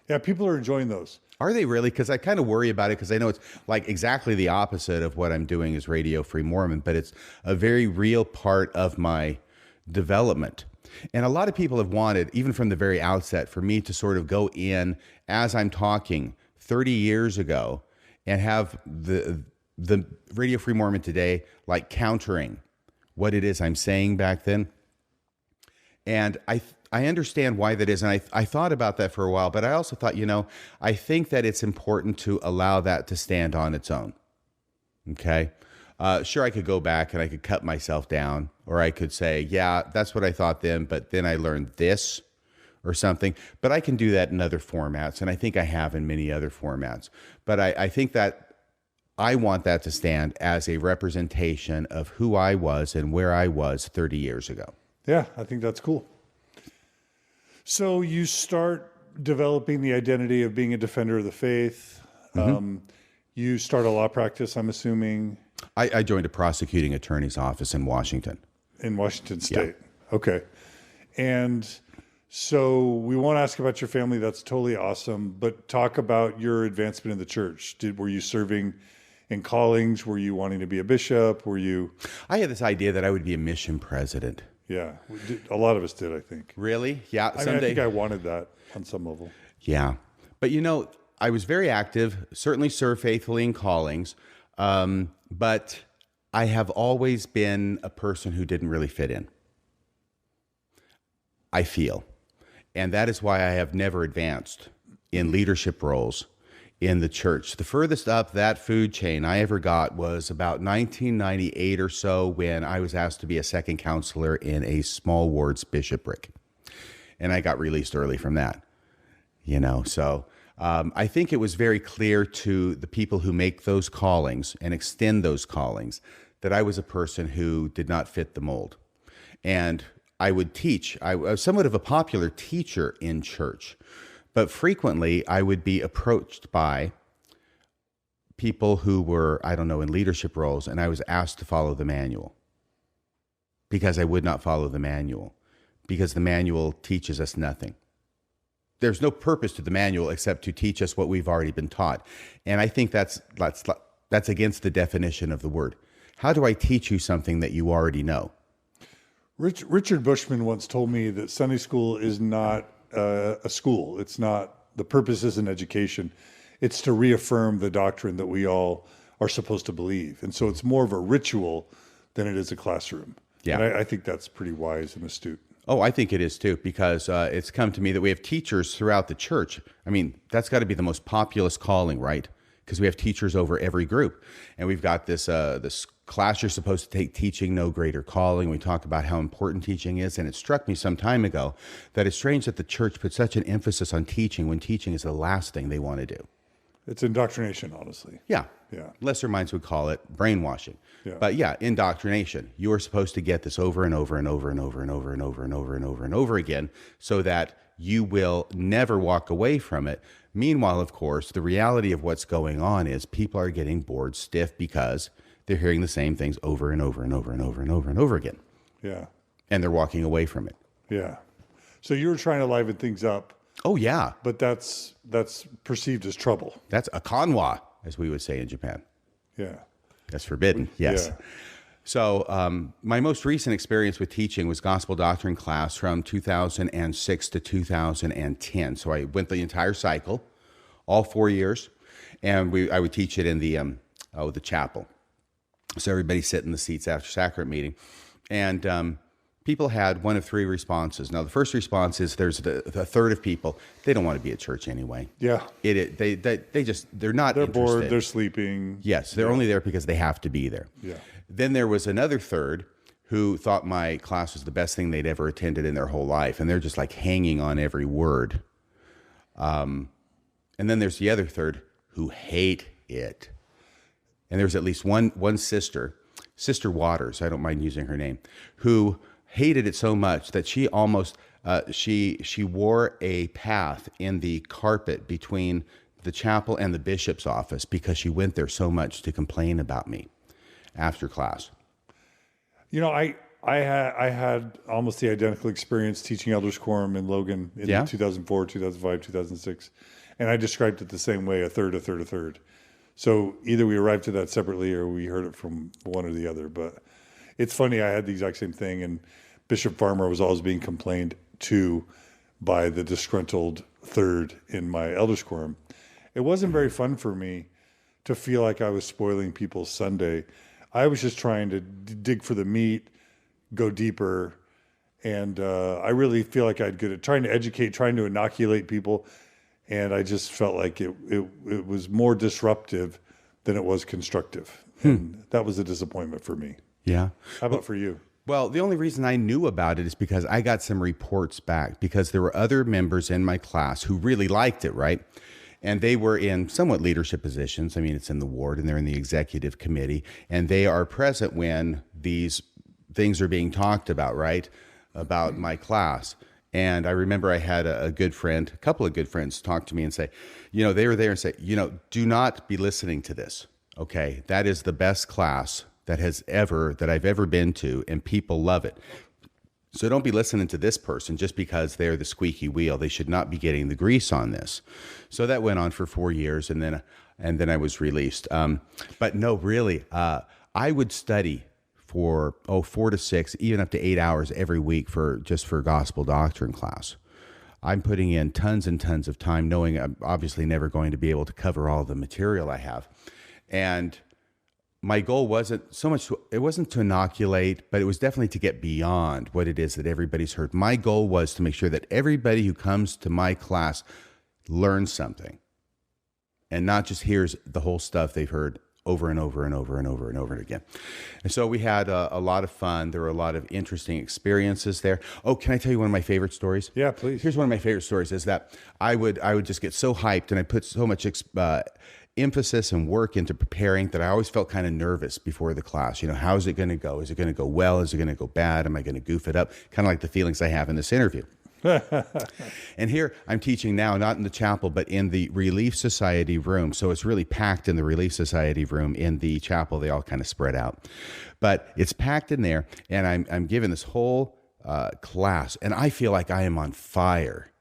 Yeah, people are enjoying those. Are they really? Because I kind of worry about it because I know it's like exactly the opposite of what I'm doing as Radio Free Mormon, but it's a very real part of my development. And a lot of people have wanted, even from the very outset, for me to sort of go in as I'm talking 30 years ago and have the Radio Free Mormon today like countering what it is I'm saying back then. And I understand why that is, and I thought about that for a while, but I also thought, I think that it's important to allow that to stand on its own, okay? Sure, I could go back and I could cut myself down, or I could say, yeah, that's what I thought then, but then I learned this or something, but I can do that in other formats, and I think I have in many other formats, but I think that I want that to stand as a representation of who I was and where I was 30 years ago. Yeah, I think that's cool. So you start developing the identity of being a defender of the faith. Mm-hmm. You start a law practice, I'm assuming. I joined a prosecuting attorney's office in Washington. In Washington State. Yeah. Okay. And so we won't ask about your family. That's totally awesome. But talk about your advancement in the church. Were you serving in callings? Were you wanting to be a bishop? I had this idea that I would be a mission president. Yeah, a lot of us did, I think. Really? Yeah. I think I wanted that on some level. Yeah. But, I was very active, certainly served faithfully in callings, but I have always been a person who didn't really fit in, I feel. And that is why I have never advanced in leadership roles in the church. The furthest up that food chain I ever got was about 1998 or so, when I was asked to be a second counselor in a small ward's bishopric. And I got released early from that, So I think it was very clear to the people who make those callings and extend those callings that I was a person who did not fit the mold. And I would teach. I was somewhat of a popular teacher in church. But frequently, I would be approached by people who were, in leadership roles, and I was asked to follow the manual because I would not follow the manual, because the manual teaches us nothing. There's no purpose to the manual except to teach us what we've already been taught. And I think that's against the definition of the word. How do I teach you something that you already know? Richard Bushman once told me that Sunday school is not a school. It's not, the purpose isn't education. It's to reaffirm the doctrine that we all are supposed to believe. And so it's more of a ritual than it is a classroom. Yeah. And I think that's pretty wise and astute. Oh, I think it is too, because it's come to me that we have teachers throughout the church. I mean, that's got to be the most populous calling, right? Because we have teachers over every group. And we've got this class you're supposed to take, Teaching No Greater Calling. We talk about how important teaching is. And it struck me some time ago that it's strange that the church puts such an emphasis on teaching when teaching is the last thing they want to do. It's indoctrination, honestly. Yeah. Yeah. Lesser minds would call it brainwashing. Yeah. But yeah, indoctrination. You are supposed to get this over and over and over and over and over and over and over and over and over again so that you will never walk away from it. Meanwhile, of course, the reality of what's going on is people are getting bored stiff because they're hearing the same things over and over and over and over and over and over again. Yeah. And they're walking away from it. Yeah. So you were trying to liven things up. Oh, yeah. But that's perceived as trouble. That's a kanwa, as we would say in Japan. Yeah. That's forbidden, yes. Yeah. So my most recent experience with teaching was gospel doctrine class from 2006 to 2010. So I went the entire cycle, all 4 years, and I would teach it in the chapel. So everybody sit in the seats after sacrament meeting. And people had one of three responses. Now, the first response is there's a third of people, they don't want to be at church anyway. Yeah. They're not They're interested. bored, they're sleeping. Yes, they're only there because they have to be there. Yeah. Then there was another third who thought my class was the best thing they'd ever attended in their whole life. And they're just like hanging on every word. And then there's the other third who hate it. And there's at least one sister, Sister Waters, I don't mind using her name, who hated it so much that she almost, she wore a path in the carpet between the chapel and the bishop's office because she went there so much to complain about me after class. You know, I had almost the identical experience teaching elders quorum in Logan in 2004, 2005, 2006. And I described it the same way, a third, a third, a third. So either we arrived to that separately or we heard it from one or the other. But it's funny, I had the exact same thing. And Bishop Farmer was always being complained to by the disgruntled third in my elders quorum. It wasn't very fun for me to feel like I was spoiling people's Sunday. I was just trying to dig for the meat, go deeper. And I really feel like I'd good at trying to educate, trying to inoculate people. And I just felt like it was more disruptive than it was constructive. And that was a disappointment for me. Yeah. How about for you? Well, the only reason I knew about it is because I got some reports back because there were other members in my class who really liked it, right? And they were in somewhat leadership positions. I mean, it's in the ward and they're in the executive committee and they are present when these things are being talked about, right? About my class. And I remember I had a good friend, a couple of good friends talk to me and say, you know, they were there and say, you know, do not be listening to this. Okay. That is the best class that I've ever been to and people love it. So don't be listening to this person just because they're the squeaky wheel. They should not be getting the grease on this. So that went on for 4 years and then I was released. But no, really, I would study for 4 to 6, even up to 8 hours every week for gospel doctrine class. I'm putting in tons and tons of time knowing I'm obviously never going to be able to cover all the material I have. And my goal wasn't so much, it wasn't to inoculate, but it was definitely to get beyond what it is that everybody's heard. My goal was to make sure that everybody who comes to my class learns something and not just hears the whole stuff they've heard over and over and over and over and over again. And so we had a lot of fun. There were a lot of interesting experiences there. Oh, can I tell you one of my favorite stories? Yeah, please. Here's one of my favorite stories is that I would just get so hyped and I put so much emphasis and work into preparing that I always felt kind of nervous before the class. You know, how's it going to go? Is it going to go well? Is it going to go bad? Am I going to goof it up? Kind of like the feelings I have in this interview. And here I'm teaching now, not in the chapel, but in the Relief Society room. So it's really packed in the Relief Society room. In the chapel, they all kind of spread out. But it's packed in there, and I'm giving this whole class, and I feel like I am on fire,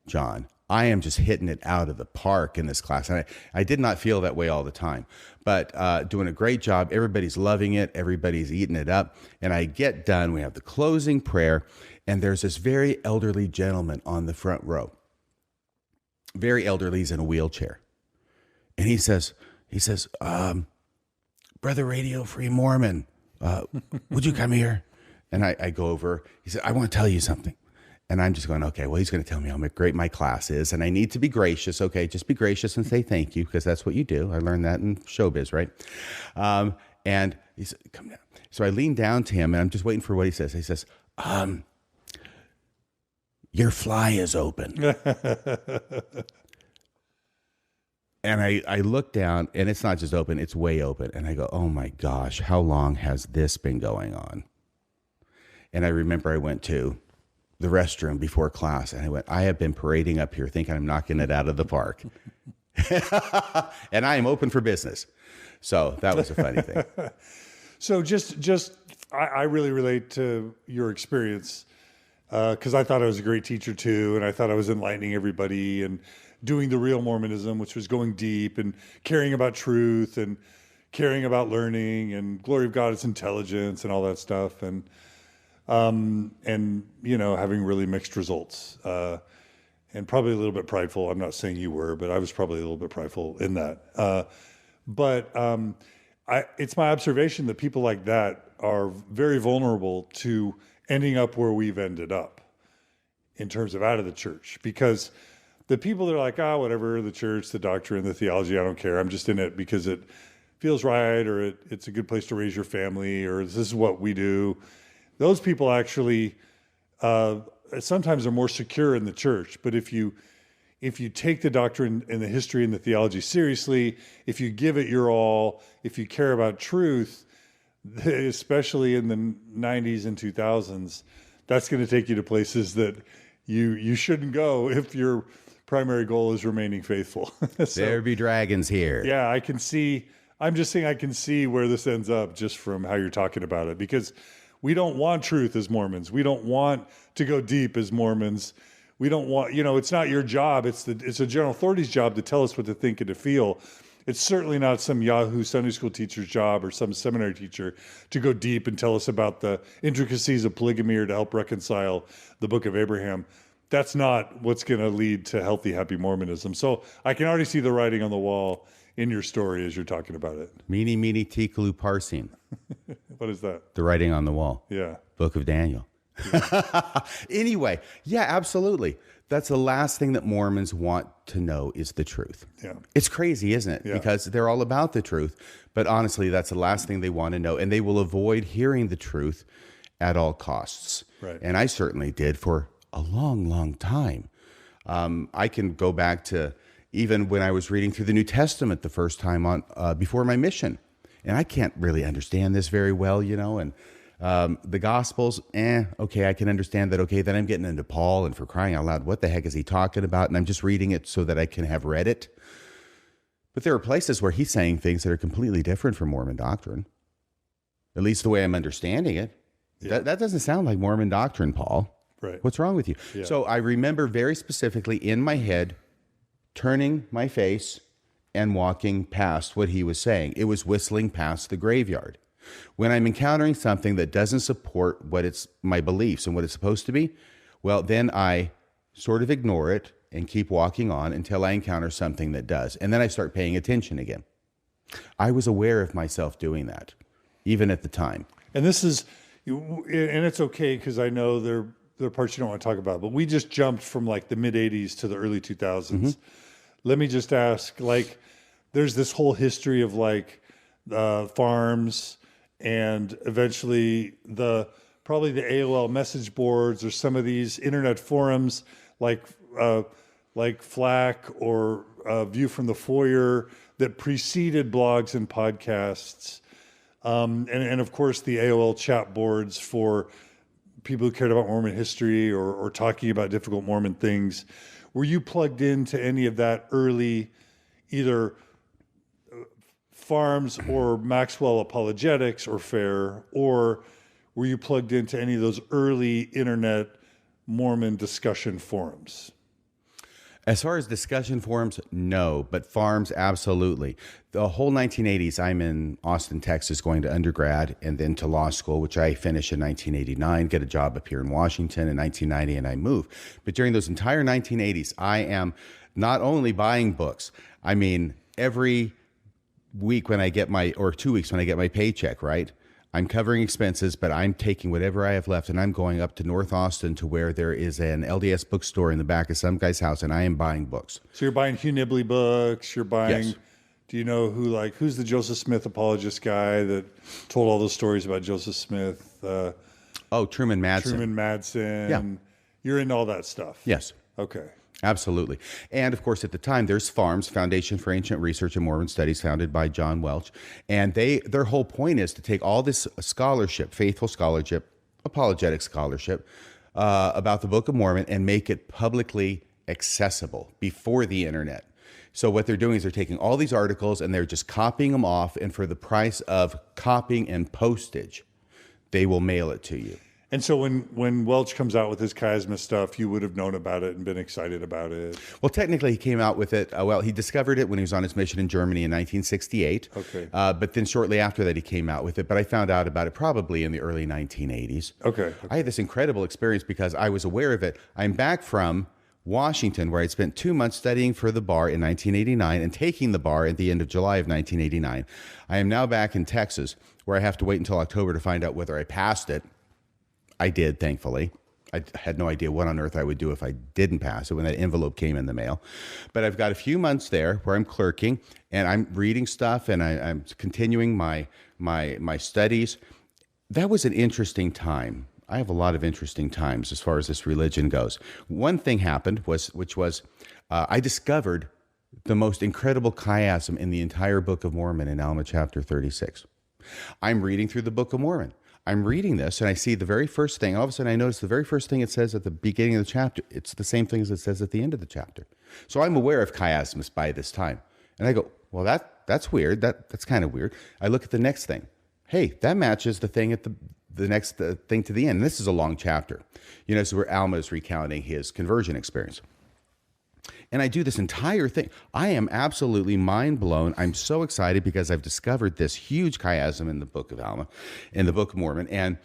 John. I am just hitting it out of the park in this class. And I did not feel that way all the time, but doing a great job. Everybody's loving it. Everybody's eating it up. And I get done. We have the closing prayer. And there's this very elderly gentleman on the front row. Very elderly. He's in a wheelchair. And he says, Brother Radio Free Mormon, would you come here? And I go over. He said, I want to tell you something. And I'm just going, okay, well, he's going to tell me how great my class is. And I need to be gracious. Okay, just be gracious and say thank you, because that's what you do. I learned that in showbiz, right? And he said, come down. So I lean down to him, and I'm just waiting for what he says. He says, your fly is open. And I look down, and it's not just open, it's way open. And I go, oh my gosh, how long has this been going on? And I remember I went to the restroom before class, and I went, I have been parading up here thinking I'm knocking it out of the park. And I am open for business. So that was a funny thing. So I really relate to your experience because I thought I was a great teacher too, and I thought I was enlightening everybody and doing the real Mormonism, which was going deep and caring about truth and caring about learning and glory of God is intelligence and all that stuff. And you know, having really mixed results, and probably a little bit prideful. I'm not saying you were, but I was probably a little bit prideful in that. But it's my observation that people like that are very vulnerable to ending up where we've ended up in terms of out of the church, because the people that are like, whatever, the church, the doctrine, the theology, I don't care. I'm just in it because it feels right, or it's a good place to raise your family, or this is what we do. those people actually sometimes are more secure in the church. But if you take the doctrine and the history and the theology seriously, if you give it your all, if you care about truth, especially in the 90s and 2000s, that's going to take you to places that you shouldn't go if your primary goal is remaining faithful. So, there be dragons here. yeah, I'm just saying I can see where this ends up just from how you're talking about it, because we don't want truth as Mormons. We don't want to go deep as Mormons. We don't want, it's not your job. It's a general authority's job to tell us what to think and to feel. It's certainly not some Yahoo Sunday school teacher's job or some seminary teacher to go deep and tell us about the intricacies of polygamy or to help reconcile the Book of Abraham. That's not what's going to lead to healthy, happy Mormonism. So I can already see the writing on the wall in your story as you're talking about it. Mene, mene, tekel, upharsin. What is that? The writing on the wall. Yeah. Book of Daniel. Anyway, yeah, absolutely. That's the last thing that Mormons want to know is the truth. Yeah. It's crazy, isn't it? Yeah. Because they're all about the truth. But honestly, that's the last thing they want to know. And they will avoid hearing the truth at all costs. Right. And I certainly did for a long, long time. I can go back to even when I was reading through the New Testament the first time on before my mission. And I can't really understand this very well, and the Gospels, okay, I can understand that. Okay, then I'm getting into Paul, and for crying out loud, what the heck is he talking about? And I'm just reading it so that I can have read it. But there are places where he's saying things that are completely different from Mormon doctrine, at least the way I'm understanding it. Yeah. That doesn't sound like Mormon doctrine, Paul. Right. What's wrong with you? Yeah. So I remember very specifically in my head turning my face and walking past what he was saying. It was whistling past the graveyard. When I'm encountering something that doesn't support what it's my beliefs and what it's supposed to be, well, then I sort of ignore it and keep walking on until I encounter something that does. And then I start paying attention again. I was aware of myself doing that, even at the time. And it's okay because I know there are parts you don't want to talk about, but we just jumped from like the mid 80s to the early 2000s. Mm-hmm. Let me just ask, there's this whole history of farms and eventually probably the AOL message boards or some of these internet forums like FLAC or View from the Foyer that preceded blogs and podcasts. And of course the AOL chat boards for people who cared about Mormon history or talking about difficult Mormon things. Were you plugged into any of that early, either Farms or Maxwell Apologetics or FAIR, or were you plugged into any of those early internet Mormon discussion forums? As far as discussion forums, no, but farms, absolutely. The whole 1980s, I'm in Austin, Texas, going to undergrad and then to law school, which I finished in 1989, get a job up here in Washington in 1990, and I move. But during those entire 1980s, I am not only buying books, I mean, every week when I get or 2 weeks when I get my paycheck, right? I'm covering expenses, but I'm taking whatever I have left and I'm going up to North Austin to where there is an LDS bookstore in the back of some guy's house, and I am buying books. So you're buying Hugh Nibley books, you're buying, yes. Do you know who's the Joseph Smith apologist guy that told all those stories about Joseph Smith? Truman Madsen. Truman Madsen. Yeah. You're into all that stuff? Yes. Okay. Absolutely. And of course, at the time, there's FARMS, Foundation for Ancient Research and Mormon Studies, founded by John Welch. And their whole point is to take all this scholarship, faithful scholarship, apologetic scholarship, about the Book of Mormon and make it publicly accessible before the internet. So what they're doing is they're taking all these articles and they're just copying them off. And for the price of copying and postage, they will mail it to you. And so when Welch comes out with his chiasma stuff, you would have known about it and been excited about it. Well, technically, he came out with it. He discovered it when he was on his mission in Germany in 1968. Okay. But then shortly after that, he came out with it. But I found out about it probably in the early 1980s. Okay. I had this incredible experience because I was aware of it. I'm back from Washington, where I'd spent 2 months studying for the bar in 1989 and taking the bar at the end of July of 1989. I am now back in Texas, where I have to wait until October to find out whether I passed it. I did, thankfully. I had no idea what on earth I would do if I didn't pass it when that envelope came in the mail. But I've got a few months there where I'm clerking and I'm reading stuff and I'm continuing my studies. that was an interesting time. I have a lot of interesting times as far as this religion goes. One thing happened which was I discovered the most incredible chiasm in the entire Book of Mormon in Alma chapter 36. I'm reading through the Book of Mormon. I'm reading this and I see the very first thing. All of a sudden I notice the very first thing it says at the beginning of the chapter. It's the same thing as it says at the end of the chapter. So I'm aware of chiasms by this time. And I go, well, that's weird. That's kind of weird. I look at the next thing. Hey, that matches the thing at the next thing to the end. And this is a long chapter. So where Alma is recounting his conversion experience. And I do this entire thing. I am absolutely mind blown. I'm so excited because I've discovered this huge chiasm in the Book of Alma, in the Book of Mormon. And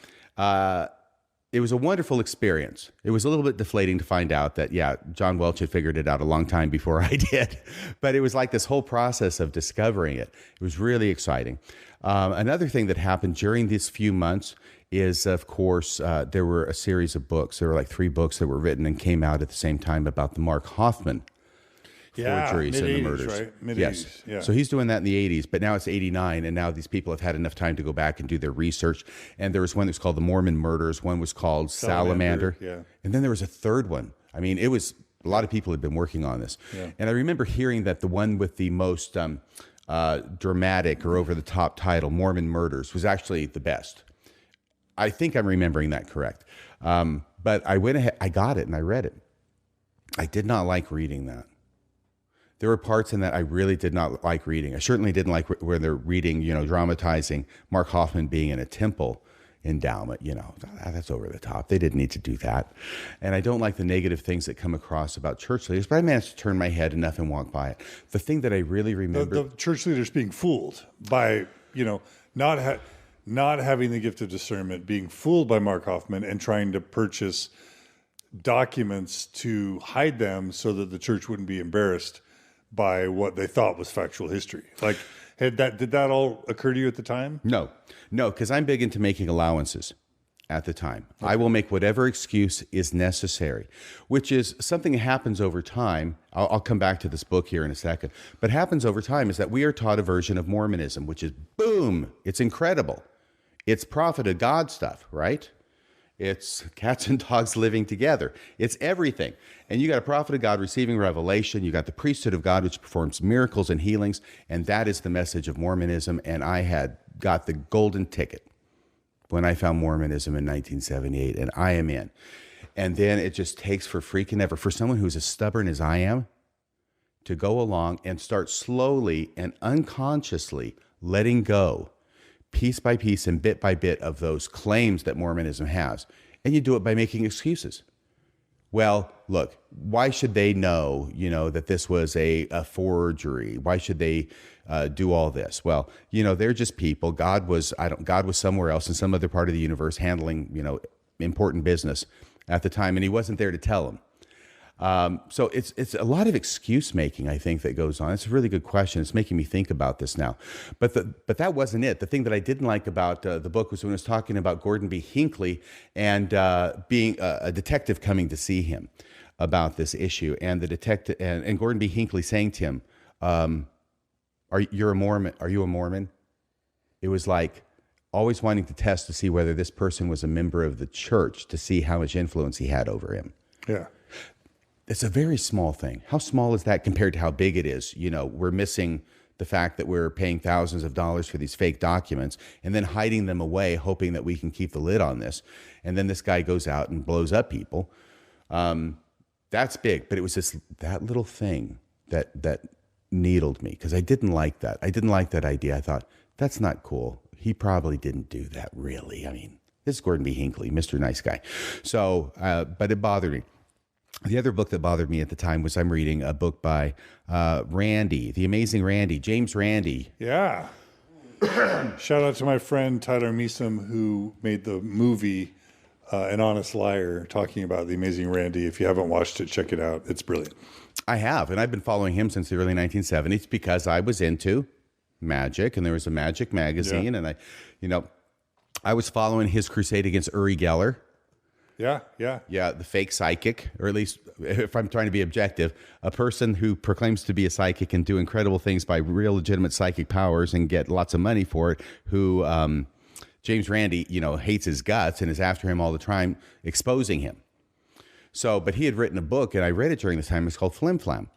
it was a wonderful experience. It was a little bit deflating to find out that, John Welch had figured it out a long time before I did. But it was like this whole process of discovering it. It was really exciting. Another thing that happened during these few months is, of course, there were a series of books. There were like 3 books that were written and came out at the same time about the Mark Hoffman forgeries and the murders. Right? Mid-80s, yes. yeah. So he's doing that in the 80s, but now it's 89, and now these people have had enough time to go back and do their research. And there was one that was called The Mormon Murders. One was called Salamander. Yeah. And then there was a third one. I mean, it was a lot of people had been working on this. Yeah. And I remember hearing that the one with the most dramatic or over-the-top title, Mormon Murders, was actually the best. I think I'm remembering that correct. But I went ahead, I got it and I read it. I did not like reading that. There were parts in that I really did not like reading. I certainly didn't like where they're reading, dramatizing Mark Hoffman being in a temple endowment. That's over the top. They didn't need to do that. And I don't like the negative things that come across about church leaders, but I managed to turn my head enough and walk by it. The thing that I really remember... The church leaders being fooled by, not having the gift of discernment, being fooled by Mark Hoffman and trying to purchase documents to hide them so that the church wouldn't be embarrassed by what they thought was factual history. Like, did that all occur to you at the time? No, because I'm big into making allowances at the time. Okay. I will make whatever excuse is necessary, which is something that happens over time. I'll come back to this book here in a second, but happens over time is that we are taught a version of Mormonism, which is boom, it's incredible. It's prophet of God stuff, right? It's cats and dogs living together. It's everything. And you got a prophet of God receiving revelation. You got the priesthood of God, which performs miracles and healings. And that is the message of Mormonism. And I had got the golden ticket when I found Mormonism in 1978. And I am in. And then it just takes for freaking ever for someone who's as stubborn as I am to go along and start slowly and unconsciously letting go piece by piece and bit by bit of those claims that Mormonism has. And you do it by making excuses. Well, look, why should they know, that this was a forgery? Why should they do all this? Well, they're just people. God was somewhere else in some other part of the universe handling, important business at the time, and he wasn't there to tell them. So it's a lot of excuse making, I think, that goes on. It's a really good question. It's making me think about this now. But that wasn't it. The thing that I didn't like about the book was when it was talking about Gordon B. Hinckley and being a detective coming to see him about this issue, and the detective and Gordon B. Hinckley saying to him, "Are you a Mormon? Are you a Mormon?" It was like always wanting to test to see whether this person was a member of the church to see how much influence he had over him. Yeah. It's a very small thing. How small is that compared to how big it is? We're missing the fact that we're paying thousands of dollars for these fake documents and then hiding them away, hoping that we can keep the lid on this. And then this guy goes out and blows up people. That's big, but it was that little thing that needled me because I didn't like that. I didn't like that idea. I thought, that's not cool. He probably didn't do that, really. I mean, this is Gordon B. Hinckley, Mr. Nice Guy. So, but it bothered me. The other book that bothered me at the time was I'm reading a book by Randy, the amazing Randy, James Randi. Yeah. Shout out to my friend Tyler Meesom, who made the movie An Honest Liar, talking about the amazing Randy. If you haven't watched it, check it out. It's brilliant. I have, and I've been following him since the early 1970s because I was into magic, and there was a magic magazine, and I was following his crusade against Uri Geller. Yeah, the fake psychic, or at least if I'm trying to be objective, a person who proclaims to be a psychic and do incredible things by real legitimate psychic powers and get lots of money for it, who James Randi, hates his guts and is after him all the time, exposing him. So, but he had written a book, and I read it during this time. It's called Flim Flam.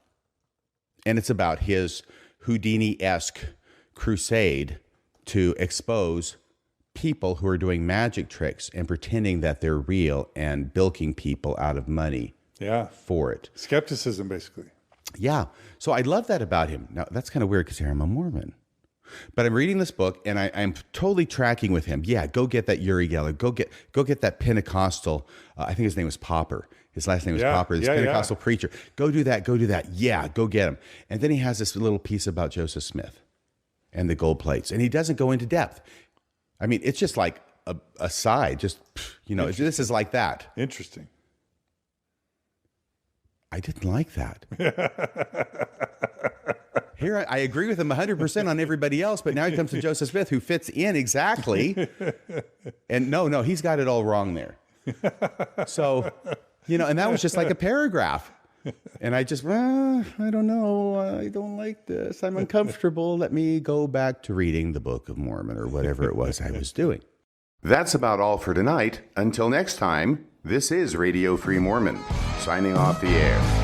And it's about his Houdini-esque crusade to expose people who are doing magic tricks and pretending that they're real and bilking people out of money for it. Skepticism, basically. Yeah. So I love that about him. Now, that's kind of weird because I'm a Mormon. But I'm reading this book, and I'm totally tracking with him. Yeah, go get that Uri Geller. Go get that Pentecostal, I think his name was Popper. His last name was Popper, this Pentecostal preacher. Go do that. Yeah, go get him. And then he has this little piece about Joseph Smith and the gold plates. And he doesn't go into depth. I mean, it's just like a side, just, this is like that. Interesting. I didn't like that. Here, I agree with him 100% on everybody else, but now he comes to Joseph Smith, who fits in exactly. And no, he's got it all wrong there. So, and that was just like a paragraph. And I just, I don't know. I don't like this. I'm uncomfortable. Let me go back to reading the Book of Mormon or whatever it was I was doing. That's about all for tonight. Until next time, this is Radio Free Mormon, signing off the air.